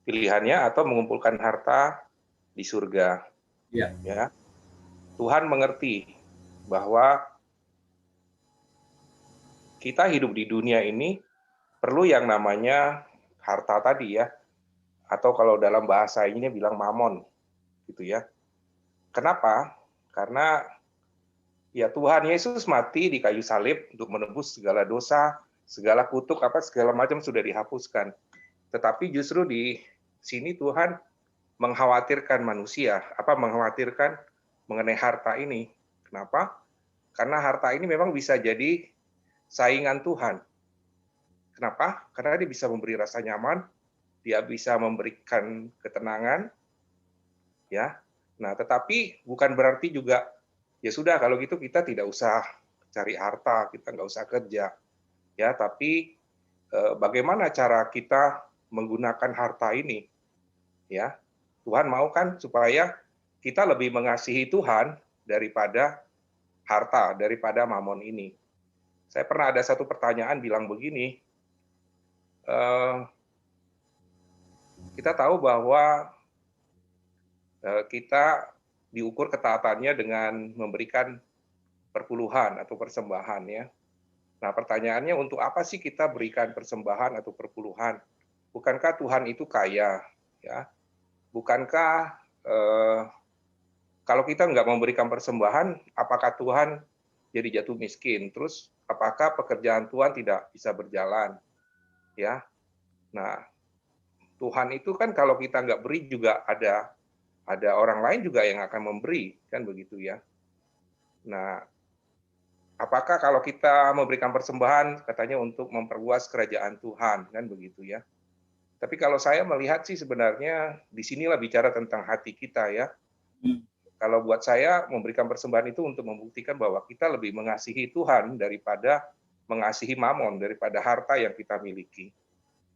pilihannya atau mengumpulkan harta di surga. Ya. Ya, Tuhan mengerti bahwa kita hidup di dunia ini perlu yang namanya harta tadi ya, atau kalau dalam bahasa ini bilang mamon, gitu ya. Kenapa? Karena ya Tuhan Yesus mati di kayu salib untuk menebus segala dosa, segala kutuk, segala macam sudah dihapuskan. Tetapi justru di sini Tuhan mengkhawatirkan manusia, mengkhawatirkan mengenai harta ini. Kenapa? Karena harta ini memang bisa jadi saingan Tuhan. Kenapa? Karena dia bisa memberi rasa nyaman, dia bisa memberikan ketenangan, ya. Nah, tetapi bukan berarti juga ya sudah kalau gitu kita tidak usah cari harta, kita nggak usah kerja, ya. Tapi bagaimana cara kita menggunakan harta ini, ya? Tuhan mau kan supaya kita lebih mengasihi Tuhan daripada harta, daripada mamon ini. Saya pernah ada satu pertanyaan bilang begini, kita tahu bahwa kita diukur ketaatannya dengan memberikan perpuluhan atau persembahan ya. Nah pertanyaannya untuk apa sih kita berikan persembahan atau perpuluhan? Bukankah Tuhan itu kaya? Ya, bukankah kalau kita nggak memberikan persembahan, apakah Tuhan jadi jatuh miskin? Terus apakah pekerjaan Tuhan tidak bisa berjalan? Ya, nah Tuhan itu kan kalau kita nggak beri juga ada orang lain juga yang akan memberi, kan begitu ya. Nah, apakah kalau kita memberikan persembahan katanya untuk memperluas kerajaan Tuhan, kan begitu ya. Tapi kalau saya melihat sih sebenarnya di sinilah bicara tentang hati kita ya. Kalau buat saya memberikan persembahan itu untuk membuktikan bahwa kita lebih mengasihi Tuhan daripada mengasihi mamon, daripada harta yang kita miliki.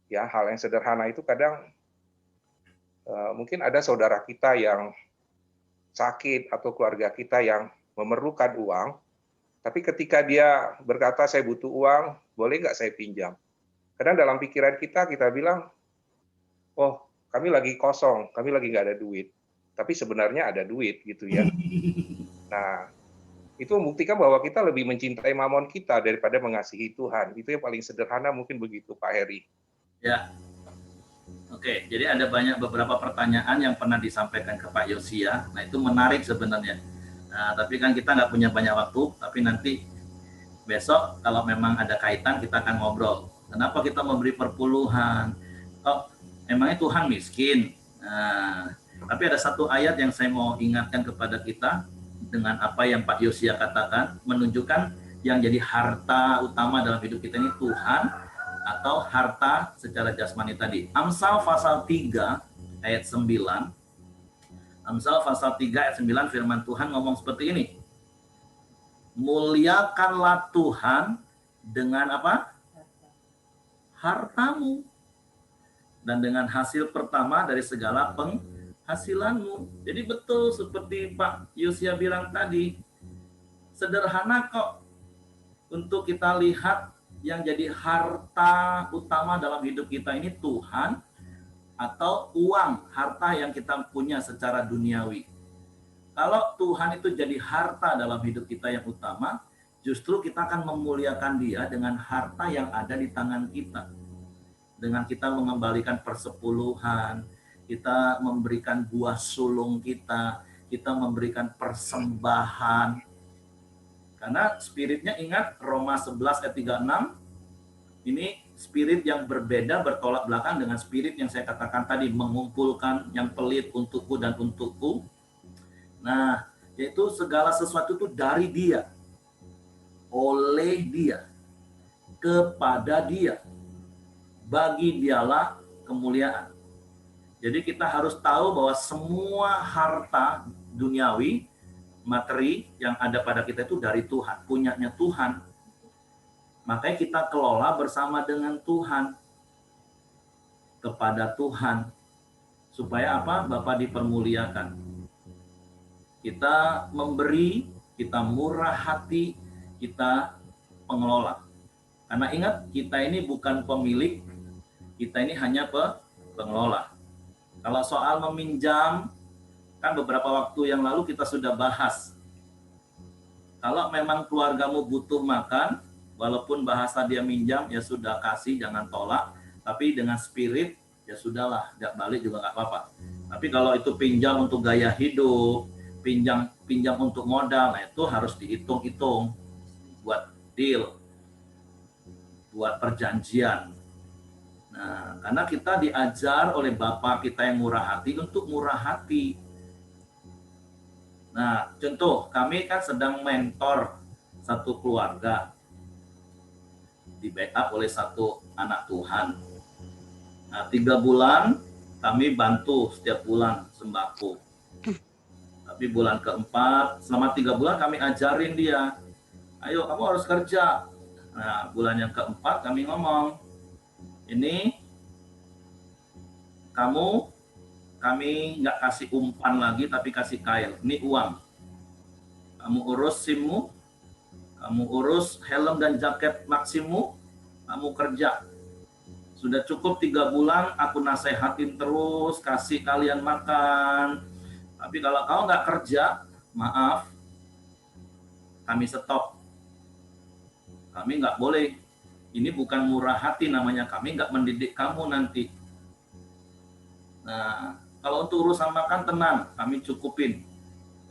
Ya, hal yang sederhana itu kadang mungkin ada saudara kita yang sakit atau keluarga kita yang memerlukan uang, tapi ketika dia berkata saya butuh uang, boleh nggak saya pinjam? Kadang dalam pikiran kita bilang, oh kami lagi kosong, kami lagi nggak ada duit. Tapi sebenarnya ada duit gitu ya. Nah, itu membuktikan bahwa kita lebih mencintai mamon kita daripada mengasihi Tuhan. Itu yang paling sederhana mungkin begitu Pak Heri. Ya. Oke, jadi ada beberapa pertanyaan yang pernah disampaikan ke Pak Yosia. Nah, itu menarik sebenarnya. Nah, tapi kan kita nggak punya banyak waktu, tapi nanti besok kalau memang ada kaitan kita akan ngobrol. Kenapa kita memberi perpuluhan? Oh, emangnya Tuhan miskin? Nah, tapi ada satu ayat yang saya mau ingatkan kepada kita dengan apa yang Pak Yosia katakan, menunjukkan yang jadi harta utama dalam hidup kita ini Tuhan atau harta secara jasmani tadi. Amsal pasal 3 ayat 9. Amsal pasal 3 ayat 9 firman Tuhan ngomong seperti ini. Muliakanlah Tuhan dengan apa? Hartamu. Dan dengan hasil pertama dari segala penghasilanmu. Jadi betul seperti Pak Yosia bilang tadi. Sederhana kok untuk kita lihat yang jadi harta utama dalam hidup kita ini Tuhan atau uang, harta yang kita punya secara duniawi. Kalau Tuhan itu jadi harta dalam hidup kita yang utama, justru kita akan memuliakan Dia dengan harta yang ada di tangan kita. Dengan kita mengembalikan persepuluhan, kita memberikan buah sulung kita memberikan persembahan. Karena spiritnya ingat Roma 11 ayat 36, ini spirit yang berbeda bertolak belakang dengan spirit yang saya katakan tadi, mengumpulkan yang pelit untukku dan untukku. Nah, yaitu segala sesuatu itu dari Dia, oleh Dia, kepada Dia, bagi Dialah kemuliaan. Jadi kita harus tahu bahwa semua harta duniawi, materi yang ada pada kita itu dari Tuhan, punyanya Tuhan. Makanya kita kelola bersama dengan Tuhan, kepada Tuhan, supaya apa? Bapa dipermuliakan. Kita memberi, kita murah hati, kita pengelola. Karena ingat, kita ini bukan pemilik, kita ini hanya pengelola. Kalau soal meminjam, kan beberapa waktu yang lalu kita sudah bahas. Kalau memang keluargamu butuh makan, walaupun bahasa dia minjam, ya sudah kasih, jangan tolak. Tapi dengan spirit, ya sudahlah, tidak balik juga nggak apa-apa. Tapi kalau itu pinjam untuk gaya hidup, pinjam untuk modal, nah itu harus dihitung-hitung buat deal, buat perjanjian. Nah, karena kita diajar oleh Bapak kita yang murah hati untuk murah hati. Nah, contoh, kami kan sedang mentor satu keluarga, di backup oleh satu anak Tuhan. Nah, 3 bulan kami bantu setiap bulan sembako. Tapi bulan keempat, selama 3 bulan kami ajarin dia, ayo kamu harus kerja. Nah, bulan yang keempat kami ngomong, ini kami nggak kasih umpan lagi, tapi kasih kail. Ini uang. Kamu urus SIM-mu, kamu urus helm dan jaket Maxim-mu, kamu kerja. Sudah cukup 3 bulan, aku nasehatin terus, kasih kalian makan. Tapi kalau kau nggak kerja, maaf, kami stop. Kami nggak boleh. Ini bukan murah hati namanya, kami nggak mendidik kamu nanti. Nah, kalau untuk urusan makan tenang, kami cukupin.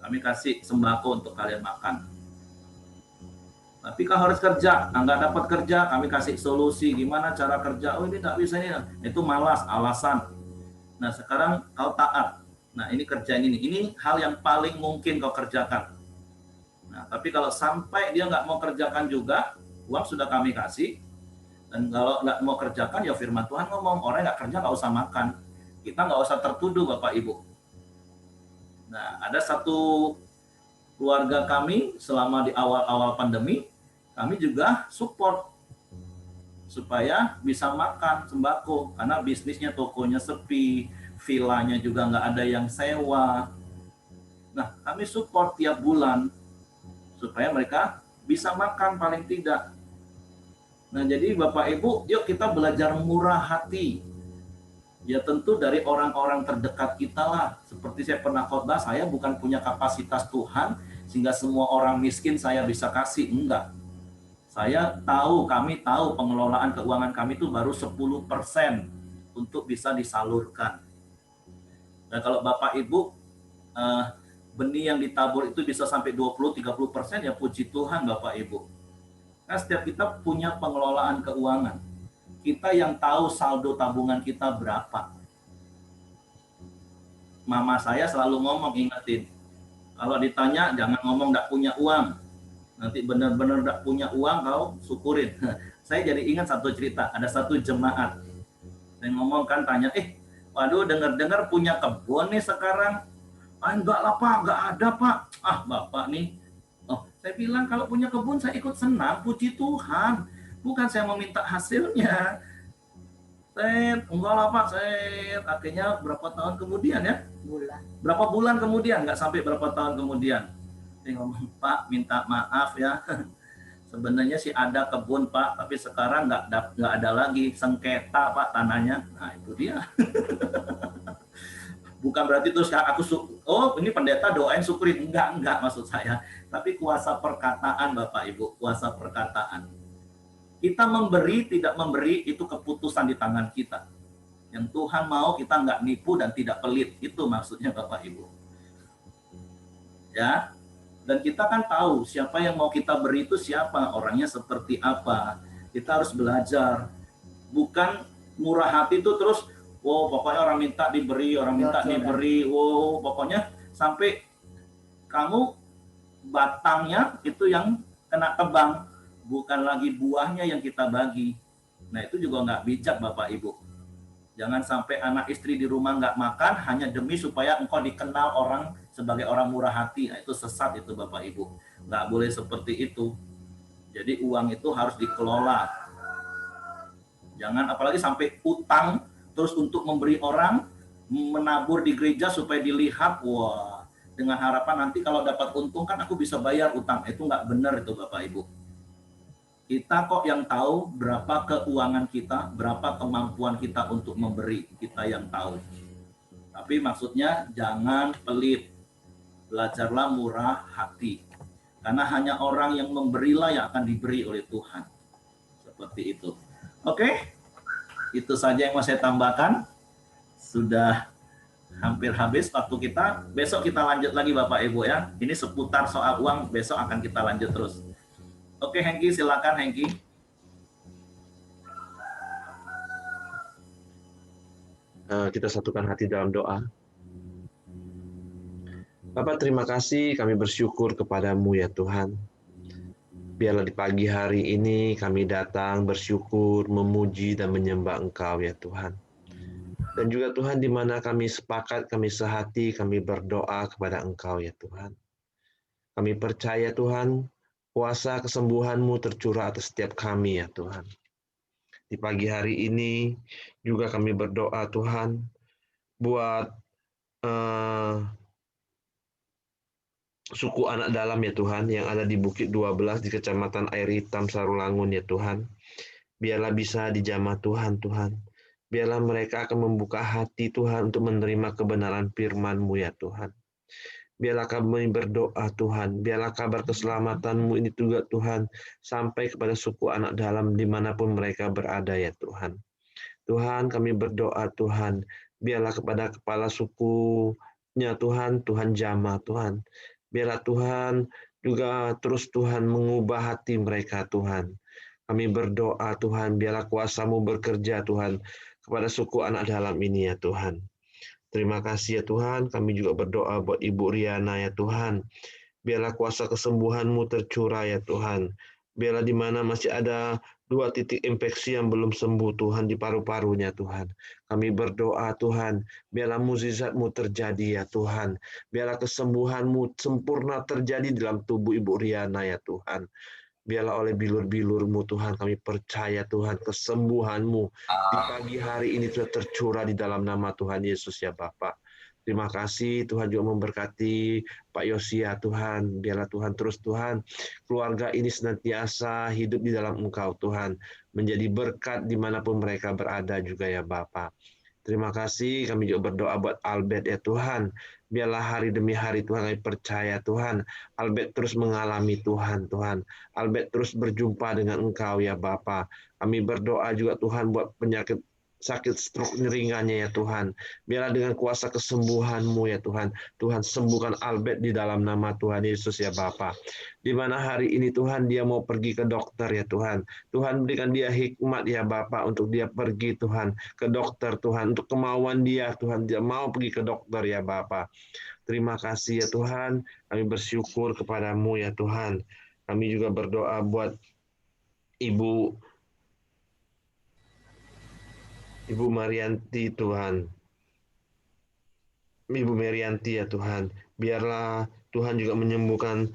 Kami kasih sembako untuk kalian makan. Tapi kau harus kerja, nggak dapat kerja, kami kasih solusi. Gimana cara kerja? Oh ini nggak bisa ini. Itu malas, alasan. Nah sekarang kau taat. Nah ini kerjain ini. Ini hal yang paling mungkin kau kerjakan. Nah tapi kalau sampai dia nggak mau kerjakan juga, uang sudah kami kasih. Dan kalau nggak mau kerjakan, ya firman Tuhan ngomong, orang nggak kerja nggak usah makan. Kita nggak usah tertuduh Bapak Ibu. Nah, ada satu keluarga kami selama di awal-awal pandemi, kami juga support supaya bisa makan sembako. Karena bisnisnya, tokonya sepi, villanya juga nggak ada yang sewa. Nah, kami support tiap bulan supaya mereka bisa makan paling tidak. Nah, jadi Bapak Ibu, yuk kita belajar murah hati. Ya tentu dari orang-orang terdekat kita lah. Seperti saya pernah khotbah, saya bukan punya kapasitas Tuhan sehingga semua orang miskin saya bisa kasih. Enggak. Saya tahu, kami tahu pengelolaan keuangan kami itu baru 10% untuk bisa disalurkan. Dan kalau Bapak Ibu, benih yang ditabur itu bisa sampai 20-30%, ya puji Tuhan Bapak Ibu. Nah, setiap kita punya pengelolaan keuangan. Kita yang tahu saldo tabungan kita berapa. Mama saya selalu ngomong, ingetin, kalau ditanya jangan ngomong nggak punya uang. Nanti benar-benar nggak punya uang, kau syukurin. Saya jadi ingat satu cerita, ada satu jemaat. Saya ngomong kan, tanya, waduh dengar-dengar punya kebun nih sekarang. Enggak lah Pak, enggak ada Pak. Bapak nih. Saya bilang kalau punya kebun saya ikut senang, puji Tuhan. Bukan saya meminta hasilnya. Enggak lah Pak, akhirnya berapa tahun kemudian ya? Berapa bulan kemudian, nggak sampai berapa tahun kemudian. Saya ngomong, Pak minta maaf ya. Sebenarnya sih ada kebun Pak, tapi sekarang nggak ada lagi, sengketa Pak tanahnya. Nah itu dia. Bukan berarti terus aku ini pendeta doain syukurin. Enggak maksud saya. Tapi kuasa perkataan Bapak Ibu, kuasa perkataan. Kita memberi, tidak memberi, itu keputusan di tangan kita. Yang Tuhan mau kita nggak nipu dan tidak pelit. Itu maksudnya Bapak Ibu. Ya, dan kita kan tahu siapa yang mau kita beri itu siapa, orangnya seperti apa. Kita harus belajar. Bukan murah hati itu terus, pokoknya orang minta diberi, orang minta diberi, pokoknya sampai kamu batangnya itu yang kena tebang. Bukan lagi buahnya yang kita bagi. Nah itu juga nggak bijak Bapak Ibu. Jangan sampai anak istri di rumah nggak makan hanya demi supaya engkau dikenal orang sebagai orang murah hati. Nah, itu sesat itu Bapak Ibu. Nggak boleh seperti itu. Jadi uang itu harus dikelola. Jangan apalagi sampai utang terus untuk memberi orang, menabur di gereja supaya dilihat. Dengan harapan nanti kalau dapat untung kan aku bisa bayar utang. Itu nggak benar itu Bapak Ibu. Kita kok yang tahu berapa keuangan kita, berapa kemampuan kita untuk memberi, kita yang tahu. Tapi maksudnya jangan pelit. Belajarlah murah hati. Karena hanya orang yang memberilah yang akan diberi oleh Tuhan. Seperti itu. Oke, itu saja yang mau saya tambahkan. Sudah hampir habis waktu kita. Besok kita lanjut lagi Bapak Ibu ya. Ini seputar soal uang, besok akan kita lanjut terus. Oke Hengki, silakan Hengki. Kita satukan hati dalam doa. Bapak, terima kasih, kami bersyukur kepadamu ya Tuhan. Biarlah di pagi hari ini kami datang bersyukur, memuji dan menyembah Engkau ya Tuhan. Dan juga Tuhan, di mana kami sepakat, kami sehati, kami berdoa kepada Engkau ya Tuhan. Kami percaya Tuhan, kuasa kesembuhan-Mu tercurah atas setiap kami ya Tuhan. Di pagi hari ini juga kami berdoa Tuhan, buat suku anak dalam ya Tuhan, yang ada di Bukit 12 di Kecamatan Air Hitam, Sarulangun ya Tuhan. Biarlah bisa dijamah Tuhan, Tuhan. Biarlah mereka akan membuka hati Tuhan untuk menerima kebenaran firman-Mu ya Tuhan. Biarlah kami berdoa Tuhan, biarlah kabar keselamatan-Mu ini juga Tuhan, sampai kepada suku anak dalam dimanapun mereka berada ya Tuhan. Tuhan, kami berdoa Tuhan, biarlah kepada kepala sukunya Tuhan, Tuhan jamah Tuhan. Biarlah Tuhan juga terus Tuhan mengubah hati mereka Tuhan. Kami berdoa Tuhan, biarlah kuasa-Mu bekerja Tuhan kepada suku anak dalam ini ya Tuhan. Terima kasih ya Tuhan, kami juga berdoa buat Ibu Riana ya Tuhan. Biarlah kuasa kesembuhan-Mu tercurah ya Tuhan. Biarlah di mana masih ada 2 titik infeksi yang belum sembuh Tuhan di paru-parunya Tuhan. Kami berdoa Tuhan, biarlah mukjizat-Mu terjadi ya Tuhan. Biarlah kesembuhan-Mu sempurna terjadi dalam tubuh Ibu Riana ya Tuhan. Biarlah oleh bilur-bilur-Mu Tuhan, kami percaya Tuhan kesembuhan-Mu di pagi hari ini sudah tercurah di dalam nama Tuhan Yesus ya Bapak. Terima kasih Tuhan juga memberkati Pak Yosia Tuhan. Biarlah Tuhan terus Tuhan, keluarga ini senantiasa hidup di dalam Engkau Tuhan. Menjadi berkat dimanapun mereka berada juga ya Bapak. Terima kasih, kami juga berdoa buat Albert ya Tuhan. Biarlah hari demi hari Tuhan kami percaya Tuhan. Albert terus mengalami Tuhan. Albert terus berjumpa dengan Engkau ya Bapa. Kami berdoa juga Tuhan buat penyakit sakit stroke ringannya ya Tuhan. Biarlah dengan kuasa kesembuhan-Mu ya Tuhan. Tuhan sembuhkan Albert di dalam nama Tuhan Yesus ya Bapa. Di mana hari ini Tuhan dia mau pergi ke dokter ya Tuhan. Tuhan berikan dia hikmat ya Bapa untuk dia pergi Tuhan ke dokter Tuhan. Untuk kemauan dia Tuhan, dia mau pergi ke dokter ya Bapa. Terima kasih ya Tuhan. Kami bersyukur kepadamu ya Tuhan. Kami juga berdoa buat Ibu Marianti Tuhan. Ibu Marianti ya Tuhan. Biarlah Tuhan juga menyembuhkan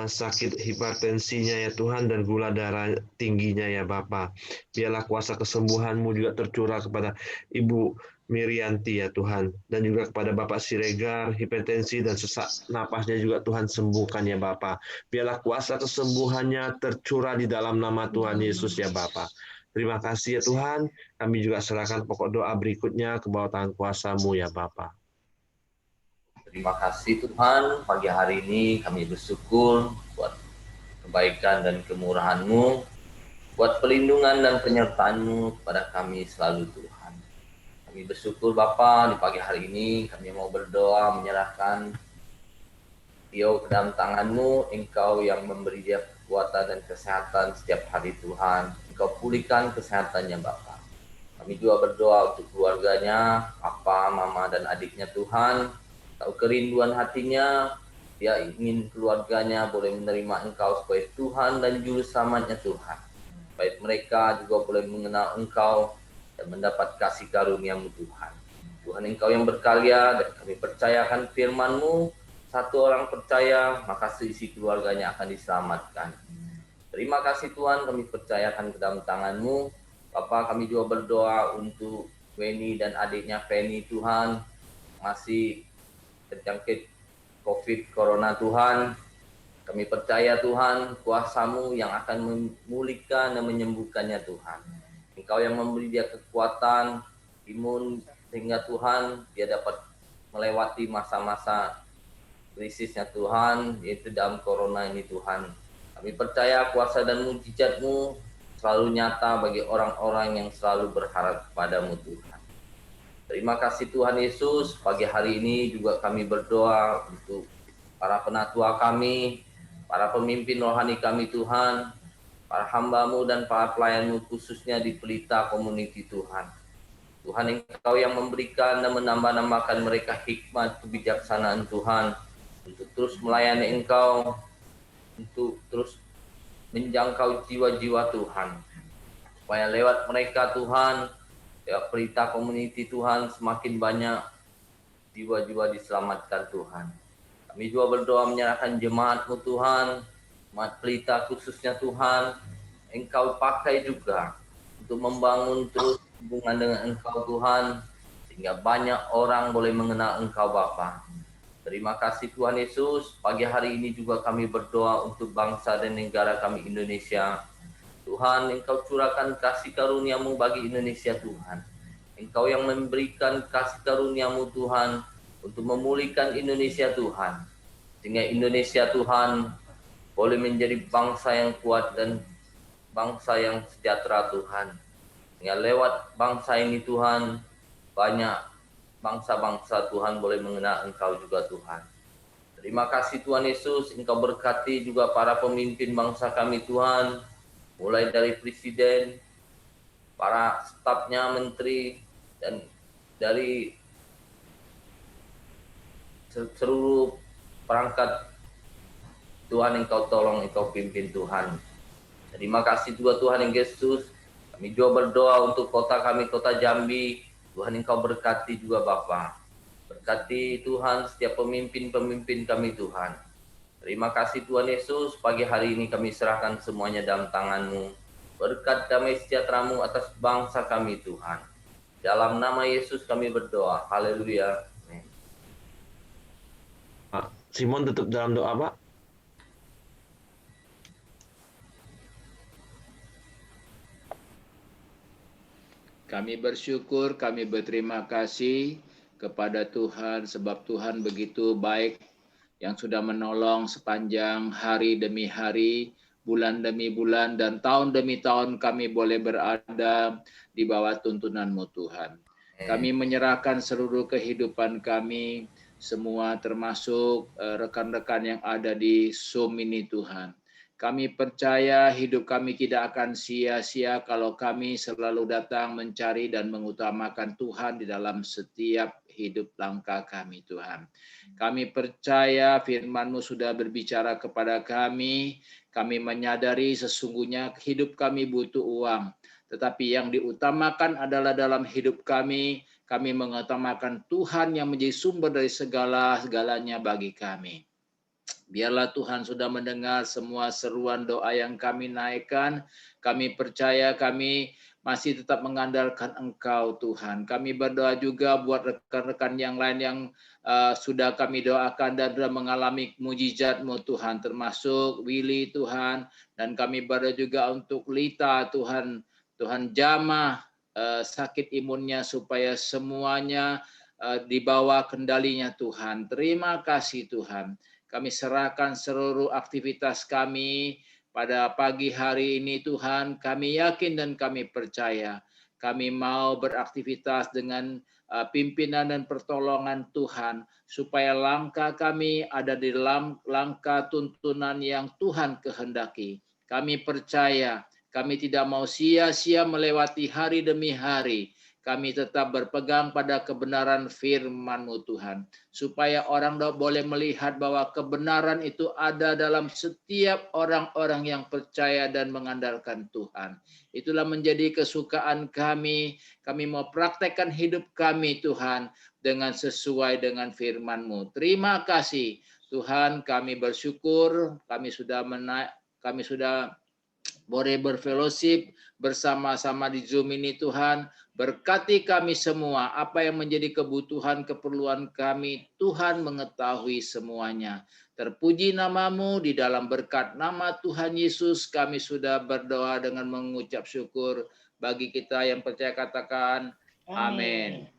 sakit hipertensinya ya Tuhan dan gula darah tingginya ya Bapa. Biarlah kuasa kesembuhan-Mu juga tercurah kepada Ibu Mirianti ya Tuhan. Dan juga kepada Bapak Siregar, hipertensi dan sesak napasnya juga Tuhan sembuhkan ya Bapa. Biarlah kuasa kesembuhannya tercurah di dalam nama Tuhan Yesus ya Bapa. Terima kasih ya Tuhan. Kami juga serahkan pokok doa berikutnya ke bawah tangan kuasa-Mu ya Bapa. Terima kasih Tuhan, pagi hari ini kami bersyukur buat kebaikan dan kemurahan-Mu, buat pelindungan dan penyertaan-Mu kepada kami selalu Tuhan. Kami bersyukur Bapa, di pagi hari ini kami mau berdoa menyerahkan Tio ke dalam tangan-Mu. Engkau yang memberi dia kekuatan dan kesehatan setiap hari Tuhan. Engkau pulihkan kesehatannya Bapa. Kami juga berdoa untuk keluarganya, Papa, Mama, dan adiknya Tuhan. Tahu kerinduan hatinya, dia ingin keluarganya boleh menerima Engkau sebagai Tuhan dan Juru Selamatnya Tuhan. Baik mereka juga boleh mengenal Engkau dan mendapat kasih karunia-Mu Tuhan. Tuhan Engkau yang berkarya dan kami percayakan firman-Mu. Satu orang percaya, maka seisi keluarganya akan diselamatkan. Terima kasih Tuhan, kami percayakan ke dalam tangan-Mu. Bapak, kami juga berdoa untuk Weni dan adiknya Penny Tuhan, masih terjangkit COVID Corona Tuhan. Kami percaya Tuhan, kuasa-Mu yang akan memulihkan dan menyembuhkannya Tuhan. Engkau yang memberi dia kekuatan, imun, sehingga Tuhan dia dapat melewati masa-masa krisisnya Tuhan, yaitu dalam corona ini Tuhan. Kami percaya kuasa dan mujizat-Mu selalu nyata bagi orang-orang yang selalu berharap kepadamu Tuhan. Terima kasih Tuhan Yesus, pagi hari ini juga kami berdoa untuk para penatua kami, para pemimpin rohani kami Tuhan, para hamba-Mu dan para pelayan-Mu khususnya di Pelita Community Tuhan. Tuhan Engkau yang memberikan dan menambah-nambahkan mereka hikmat kebijaksanaan Tuhan untuk terus melayani Engkau, untuk terus menjangkau jiwa-jiwa Tuhan. Supaya lewat mereka Tuhan, lewat Pelita Community Tuhan, semakin banyak jiwa-jiwa diselamatkan Tuhan. Kami juga berdoa menyerahkan jemaat-Mu Tuhan, jemaat Pelita khususnya Tuhan, Engkau pakai juga untuk membangun terus hubungan dengan Engkau Tuhan, sehingga banyak orang boleh mengenal Engkau Bapa. Terima kasih Tuhan Yesus, pagi hari ini juga kami berdoa untuk bangsa dan negara kami Indonesia. Tuhan, Engkau curahkan kasih karunia-Mu bagi Indonesia Tuhan. Engkau yang memberikan kasih karunia-Mu Tuhan untuk memulihkan Indonesia Tuhan. Sehingga Indonesia Tuhan boleh menjadi bangsa yang kuat dan bangsa yang sejahtera Tuhan. Ya, lewat bangsa ini Tuhan, banyak bangsa-bangsa Tuhan boleh mengenal Engkau juga Tuhan. Terima kasih Tuhan Yesus, Engkau berkati juga para pemimpin bangsa kami Tuhan, mulai dari Presiden, para stafnya, menteri, dan dari seluruh perangkat Tuhan. Engkau tolong, Engkau pimpin Tuhan. Terima kasih juga Tuhan Yesus. Kami juga berdoa untuk kota kami, kota Jambi. Tuhan Engkau berkati juga Bapa. Berkati Tuhan setiap pemimpin-pemimpin kami Tuhan. Terima kasih Tuhan Yesus. Pagi hari ini kami serahkan semuanya dalam tangan-Mu. Berkat damai sejahtera-Mu atas bangsa kami Tuhan. Dalam nama Yesus kami berdoa. Haleluya. Pak Simon tutup dalam doa, Pak. Kami bersyukur, kami berterima kasih kepada Tuhan sebab Tuhan begitu baik yang sudah menolong sepanjang hari demi hari, bulan demi bulan, dan tahun demi tahun kami boleh berada di bawah tuntunan-Mu Tuhan. Kami menyerahkan seluruh kehidupan kami, semua termasuk rekan-rekan yang ada di Zoom ini Tuhan. Kami percaya hidup kami tidak akan sia-sia kalau kami selalu datang mencari dan mengutamakan Tuhan di dalam setiap hidup langkah kami Tuhan. Kami percaya firman-Mu sudah berbicara kepada kami. Kami menyadari sesungguhnya hidup kami butuh uang. Tetapi yang diutamakan adalah dalam hidup kami mengutamakan Tuhan yang menjadi sumber dari segala-galanya bagi kami. Biarlah Tuhan sudah mendengar semua seruan doa yang kami naikkan. Kami percaya kami masih tetap mengandalkan Engkau Tuhan. Kami berdoa juga buat rekan-rekan yang lain yang sudah kami doakan dan sudah mengalami mujizat-Mu Tuhan. Termasuk Willy Tuhan. Dan kami berdoa juga untuk Lita Tuhan. Tuhan jamah sakit imunnya supaya semuanya di bawah kendalinya Tuhan. Terima kasih Tuhan. Kami serahkan seluruh aktivitas kami pada pagi hari ini Tuhan. Kami yakin dan kami percaya. Kami mau beraktivitas dengan pimpinan dan pertolongan Tuhan. Supaya langkah kami ada di dalam langkah tuntunan yang Tuhan kehendaki. Kami percaya. Kami tidak mau sia-sia melewati hari demi hari. Kami tetap berpegang pada kebenaran firman-Mu Tuhan. Supaya orang boleh melihat bahwa kebenaran itu ada dalam setiap orang-orang yang percaya dan mengandalkan Tuhan. Itulah menjadi kesukaan kami. Kami mau praktekkan hidup kami Tuhan dengan sesuai dengan firman-Mu. Terima kasih Tuhan, kami bersyukur. Kami sudah boleh berfellowship bersama-sama di Zoom ini Tuhan. Berkati kami semua, apa yang menjadi kebutuhan, keperluan kami, Tuhan mengetahui semuanya. Terpuji nama-Mu, di dalam berkat nama Tuhan Yesus kami sudah berdoa dengan mengucap syukur. Bagi kita yang percaya katakan, amin.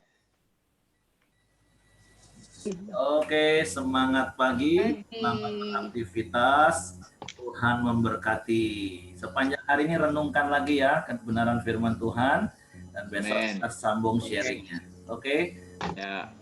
Oke, semangat pagi, semangat beraktivitas. Tuhan memberkati. Sepanjang hari ini renungkan lagi ya kebenaran firman Tuhan dan besok Amen. kita sambung sharingnya. Oke. Ya.